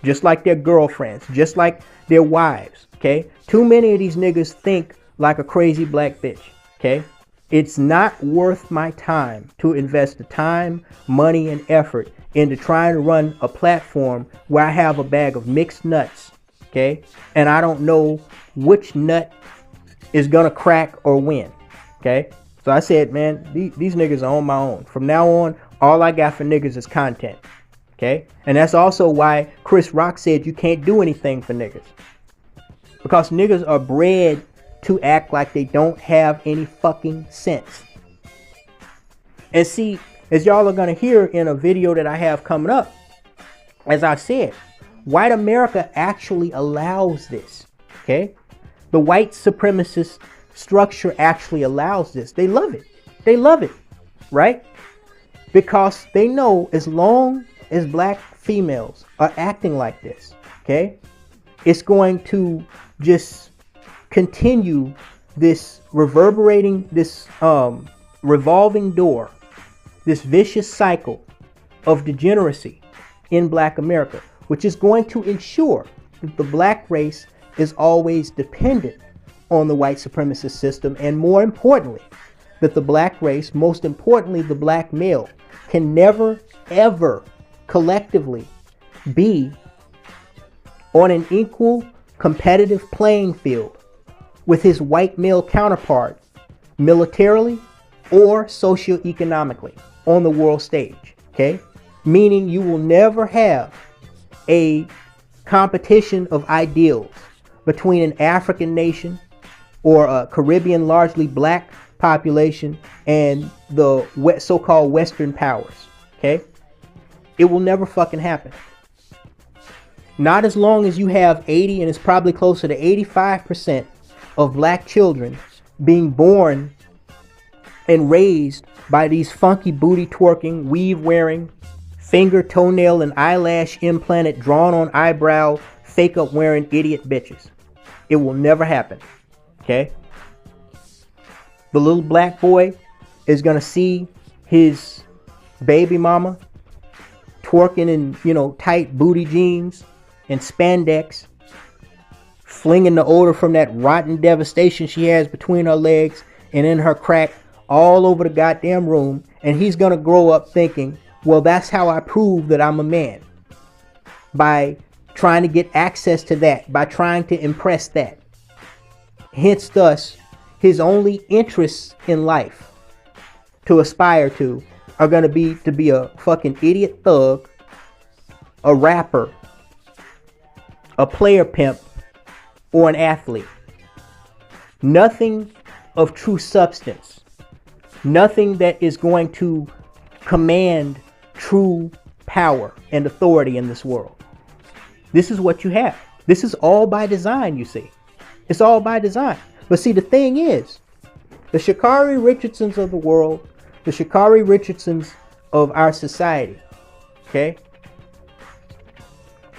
S13: just like their girlfriends, just like their wives, okay? Too many of these niggas think like a crazy black bitch, okay? It's not worth my time to invest the time, money, and effort into trying to run a platform where I have a bag of mixed nuts, okay? And I don't know which nut is gonna crack or win, okay? So I said, man, these niggas are on my own. From now on, all I got for niggas is content, okay? And that's also why Chris Rock said you can't do anything for niggas. Because niggas are bred to act like they don't have any fucking sense. And see, as y'all are gonna hear in a video that I have coming up, as I said, white America actually allows this, okay? The white supremacist structure actually allows this. They love it. They love it, right? Because they know as long as black females are acting like this, okay, it's going to just continue this reverberating, this revolving door, this vicious cycle of degeneracy in black America, which is going to ensure that the black race is always dependent on the white supremacist system, and more importantly, that the black race, most importantly the black male, can never ever collectively be on an equal competitive playing field with his white male counterpart militarily or socioeconomically on the world stage, okay? Meaning you will never have a competition of ideals between an African nation or a Caribbean largely black population and the so-called Western powers, okay? It will never fucking happen. Not as long as you have 80, and it's probably closer to 85% of black children being born and raised by these funky booty twerking, weave wearing, finger, toenail, and eyelash implanted, drawn on eyebrow, fake up wearing idiot bitches. It will never happen. Okay? The little black boy is gonna see his baby mama twerking in, tight booty jeans and spandex, flinging the odor from that rotten devastation she has between her legs and in her crack all over the goddamn room, and he's gonna grow up thinking, well, that's how I prove that I'm a man. By trying to get access to that, by trying to impress that. Hence, thus, his only interest in life to aspire to are going to be a fucking idiot thug, a rapper, a player pimp, or an athlete. Nothing of true substance. Nothing that is going to command true power and authority in this world. This is what you have. This is all by design, you see. It's all by design. But see, the thing is, the Sha'Carri Richardsons of the world, the Sha'Carri Richardsons of our society, okay?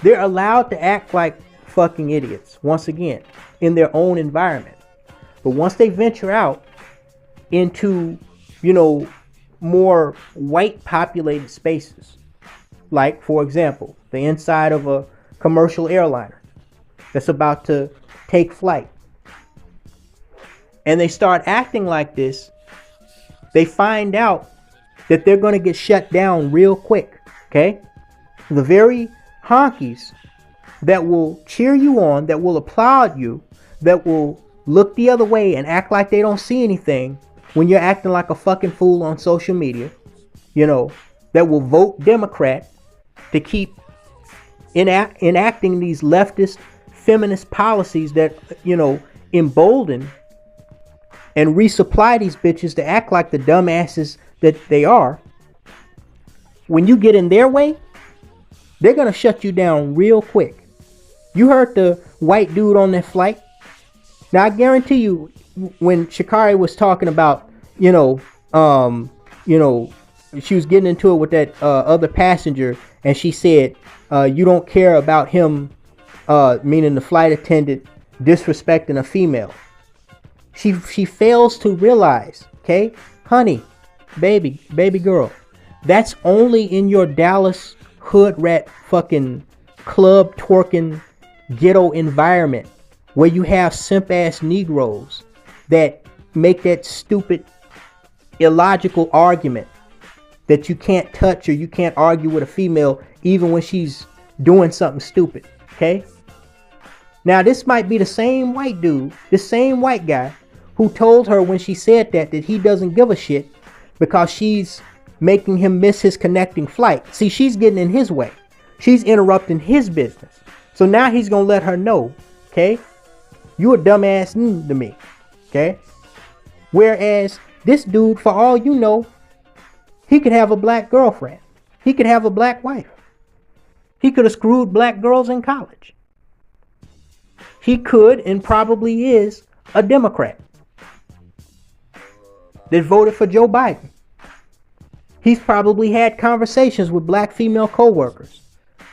S13: They're allowed to act like fucking idiots, once again, in their own environment. But once they venture out into, you know, more white populated spaces, like, for example, the inside of a commercial airliner that's about to take flight, and they start acting like this, they find out that they're going to get shut down real quick, okay? The very honkies that will cheer you on, that will applaud you, that will look the other way and act like they don't see anything when you're acting like a fucking fool on social media, you know, that will vote Democrat to keep enacting these leftist feminist policies that, you know, embolden and resupply these bitches to act like the dumbasses that they are. When you get in their way, they're going to shut you down real quick. You heard the white dude on that flight. Now, I guarantee you, when Sha'Carri was talking about, she was getting into it with that other passenger, and she said, you don't care about him, meaning the flight attendant, disrespecting a female. She fails to realize, okay, honey, baby girl, that's only in your Dallas hood rat fucking club twerking ghetto environment where you have simp ass Negroes that make that stupid illogical argument that you can't touch or you can't argue with a female even when she's doing something stupid, okay? Now this might be the same white dude, the same white guy who told her when she said that he doesn't give a shit because she's making him miss his connecting flight. See, she's getting in his way. She's interrupting his business. So now he's going to let her know, okay, you a dumbass to me, okay? Whereas this dude, for all you know, he could have a black girlfriend. He could have a black wife. He could have screwed black girls in college. He could and probably is a Democrat that voted for Joe Biden. He's probably had conversations with black female co-workers,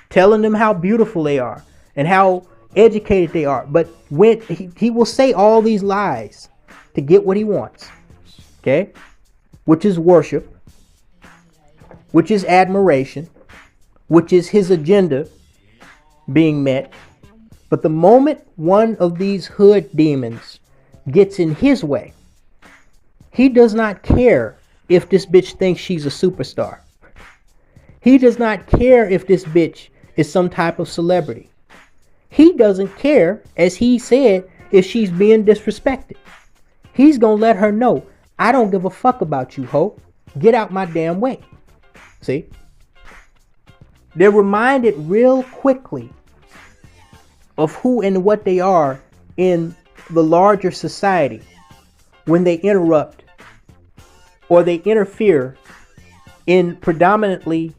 S13: telling them how beautiful they are and how educated they are. But when he will say all these lies to get what he wants, okay? Which is worship, which is admiration, which is his agenda being met. But the moment one of these hood demons gets in his way, he does not care if this bitch thinks she's a superstar. He does not care if this bitch is some type of celebrity. He doesn't care, as he said, if she's being disrespected. He's gonna let her know, I don't give a fuck about you, ho. Get out my damn way. See? They're reminded real quickly of who and what they are in the larger society when they interrupt or they interfere in predominantly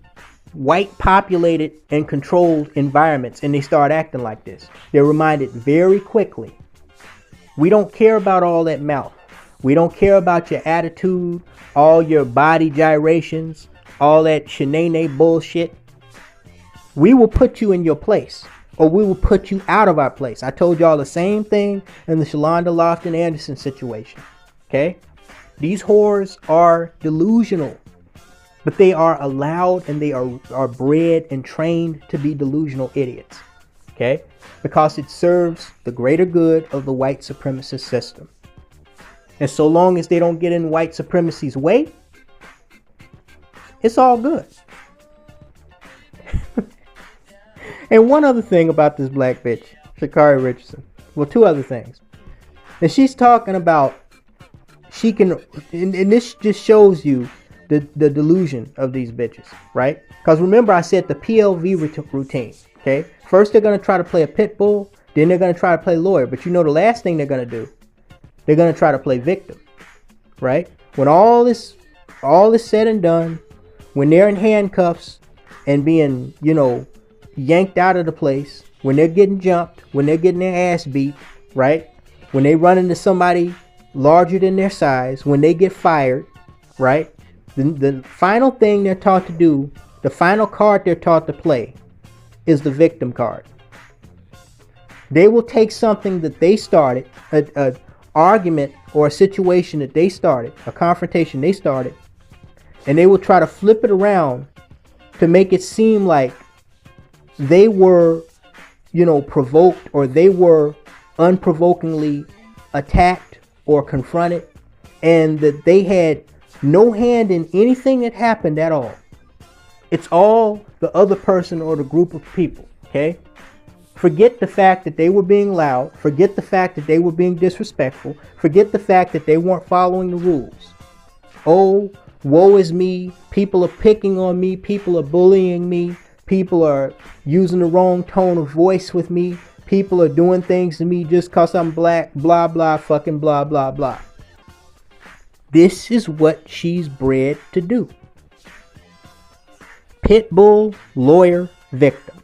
S13: white populated and controlled environments, and they start acting like this. They're reminded very quickly. We don't care about all that mouth. We don't care about your attitude, all your body gyrations, all that shenane bullshit. We will put you in your place, or we will put you out of our place. I told y'all the same thing in the Shalonda Lofton Anderson situation. Okay? These whores are delusional, but they are allowed and they are bred and trained to be delusional idiots. Okay? Because it serves the greater good of the white supremacist system. And so long as they don't get in white supremacy's way, it's all good. And one other thing about this black bitch, Sha'Carri Richardson. Well, two other things. And she's talking about she can, and this just shows you the delusion of these bitches, right? Because remember I said the PLV routine, okay? First they're going to try to play a pit bull, then they're going to try to play lawyer. But you know the last thing they're going to do? They're going to try to play victim, right? When all this said and done, when they're in handcuffs and being, you know, yanked out of the place, when they're getting jumped, when they're getting their ass beat, right? When they run into somebody larger than their size, when they get fired, right? The final thing they're taught to do, the final card they're taught to play is the victim card. They will take something that they started, an argument or a situation that they started, a confrontation they started, and they will try to flip it around to make it seem like they were, you know, provoked, or they were unprovokingly attacked or confronted, and that they had no hand in anything that happened at all. It's all the other person or the group of people, okay? Forget the fact that they were being loud. Forget the fact that they were being disrespectful. Forget the fact that they weren't following the rules. Oh, woe is me. People are picking on me. People are bullying me. People are using the wrong tone of voice with me. People are doing things to me just because I'm black. Blah, blah, fucking blah, blah, blah. This is what she's bred to do. Pit bull, lawyer, victim.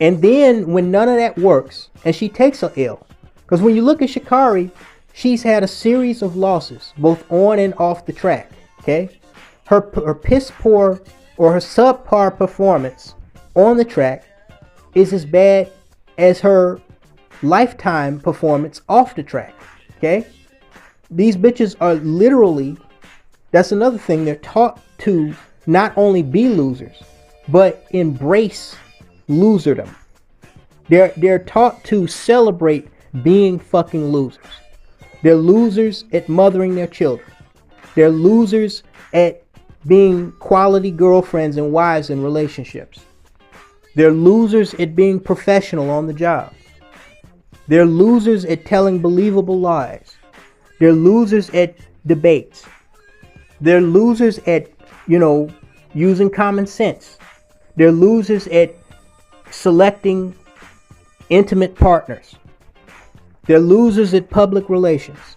S13: And then when none of that works, and she takes a L, because when you look at Sha'Carri, she's had a series of losses, both on and off the track. Okay, her piss poor or her subpar performance on the track is as bad as her lifetime performance off the track. Okay, these bitches are literally, that's another thing, they're taught to not only be losers, but embrace loserdom. They're taught to celebrate being fucking losers. They're losers at mothering their children. They're losers at being quality girlfriends and wives in relationships. They're losers at being professional on the job. They're losers at telling believable lies. They're losers at debates. They're losers at, you know, using common sense. They're losers at selecting intimate partners. They're losers at public relations.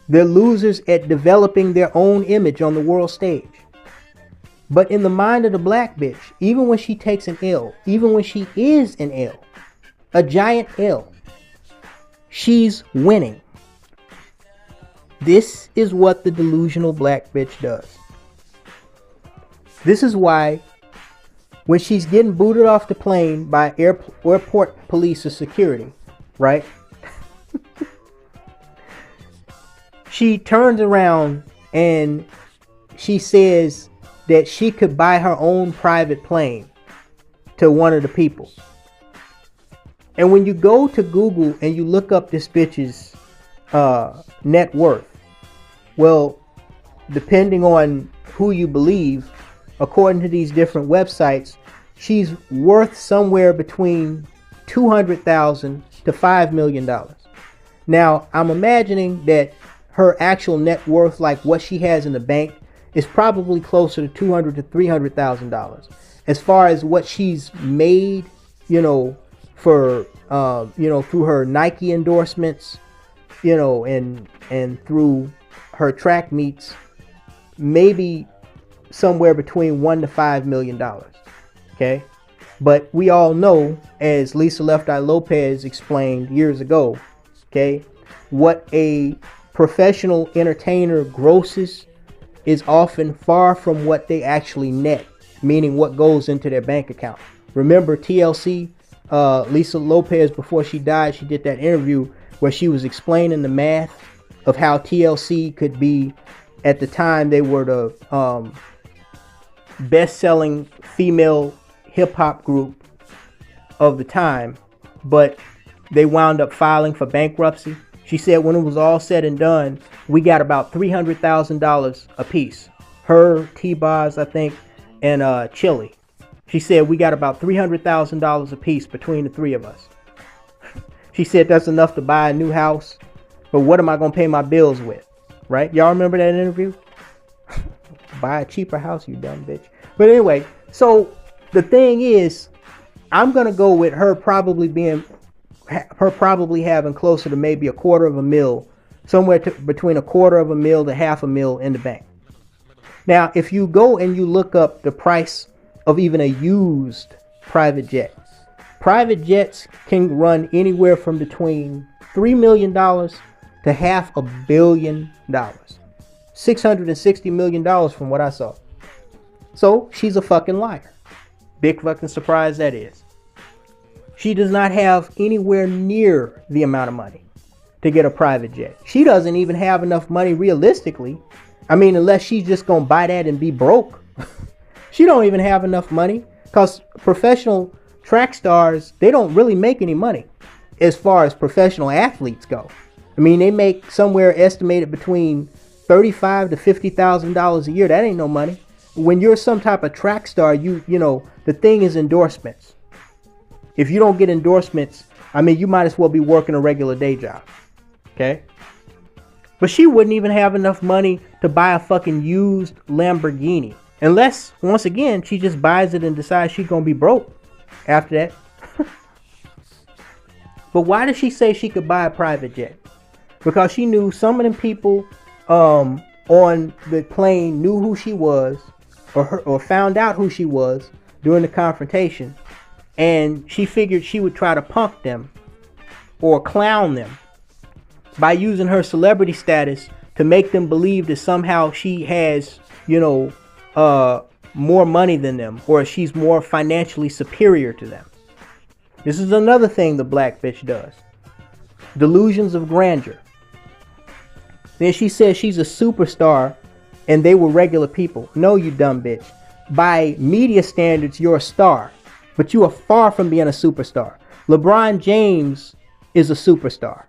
S13: They're losers at developing their own image on the world stage. But in the mind of the black bitch, even when she takes an L, even when she is an L, a giant L, she's winning. This is what the delusional black bitch does. This is why when she's getting booted off the plane by airport police or security, right? She turns around and she says that she could buy her own private plane to one of the people. And when you go to Google and you look up this bitch's net worth, well, depending on who you believe, according to these different websites, she's worth somewhere between $200,000 to $5 million. Now, I'm imagining that her actual net worth, like what she has in the bank, is probably closer to $200,000 to $300,000. As far as what she's made, you know, for you know, through her Nike endorsements, you know, and through her track meets, maybe somewhere between $1 to $5 million. Okay, but we all know, as Lisa Left Eye Lopez explained years ago, okay, what a professional entertainer grosses is often far from what they actually net, meaning what goes into their bank account. Remember TLC, Lisa Lopez, before she died, she did that interview where she was explaining the math of how TLC could be, at the time they were the best-selling female hip-hop group of the time, but they wound up filing for bankruptcy. She said when it was all said and done, we got about $300,000 a piece. Her, T-Boz, I think, and Chili. She said we got about $300,000 a piece between the three of us. She said that's enough to buy a new house, But what am I going to pay my bills with? Right? Y'all remember that interview? Buy a cheaper house, you dumb bitch. But anyway, so the thing is, I'm going to go with her probably having closer to maybe $250,000, somewhere between $250,000 to $500,000 in the bank. Now, if you go and you look up the price of even a used private jet, private jets can run anywhere from between $3 million to $500 million. $660 million from what I saw. So she's a fucking liar. Big fucking surprise that is. She does not have anywhere near the amount of money to get a private jet. She doesn't even have enough money realistically. I mean, unless she's just gonna buy that and be broke. She don't even have enough money, because professional track stars, they don't really make any money as far as professional athletes go. I mean, they make somewhere estimated between $35,000 to $50,000 a year. That ain't no money. When you're some type of track star, you know, the thing is endorsements. If you don't get endorsements, I mean, you might as well be working a regular day job. Okay? But she wouldn't even have enough money to buy a fucking used Lamborghini. Unless, once again, she just buys it and decides she's going to be broke after that. But why did she say she could buy a private jet? Because she knew some of them people on the plane knew who she was, or found out who she was during the confrontation, and she figured she would try to punk them or clown them by using her celebrity status to make them believe that somehow she has, you know, more money than them, or she's more financially superior to them. This is another thing the black bitch does. Delusions of grandeur. Then she says she's a superstar and they were regular people. No, you dumb bitch. By media standards, you're a star, but you are far from being a superstar. LeBron James is a superstar.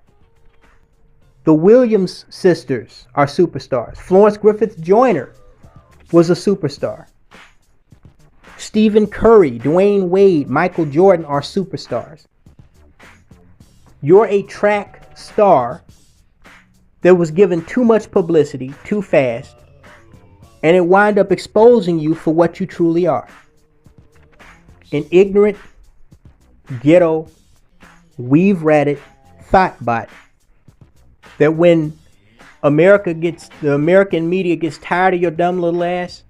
S13: The Williams sisters are superstars. Florence Griffith Joyner was a superstar. Stephen Curry, Dwayne Wade, Michael Jordan are superstars. You're a track star that was given too much publicity too fast, and it wind up exposing you for what you truly are. An ignorant, ghetto, weave-ratted thoughtbot that when the American media gets tired of your dumb little ass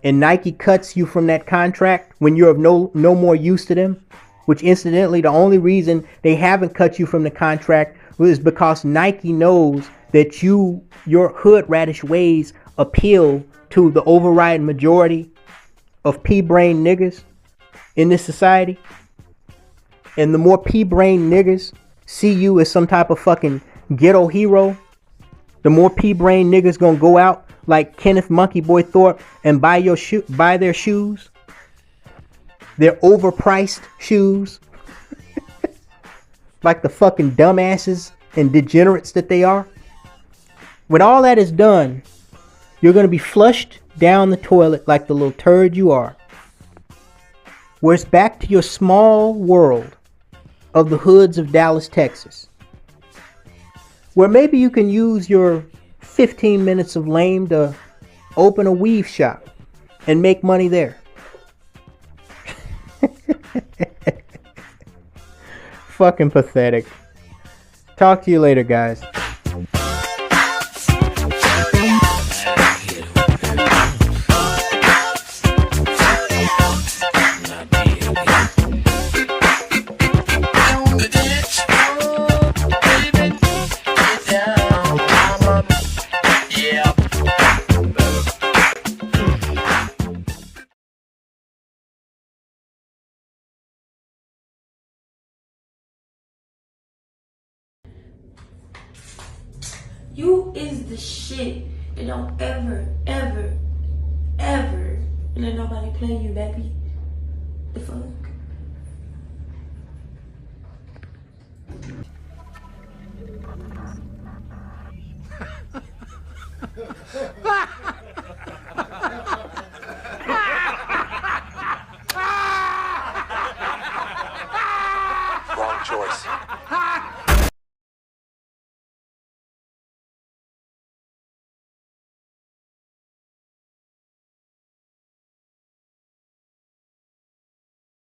S13: and Nike cuts you from that contract when you're of no more use to them, which incidentally, the only reason they haven't cut you from the contract was because Nike knows that your hood radish ways appeal to the overriding majority of pea-brain niggas in this society. And the more pea-brain niggas see you as some type of fucking ghetto hero, the more pea-brain niggas gonna go out like Kenneth Monkey Boy Thorpe and buy their shoes. Their overpriced shoes. Like the fucking dumbasses and degenerates that they are. When all that is done, you're going to be flushed down the toilet like the little turd you are. Where it's back to your small world of the hoods of Dallas, Texas. Where maybe you can use your 15 minutes of lame to open a weave shop and make money there. Fucking pathetic. Talk to you later, guys.
S14: You is the shit, and don't ever let nobody play you, baby. The fuck?
S15: Wrong choice.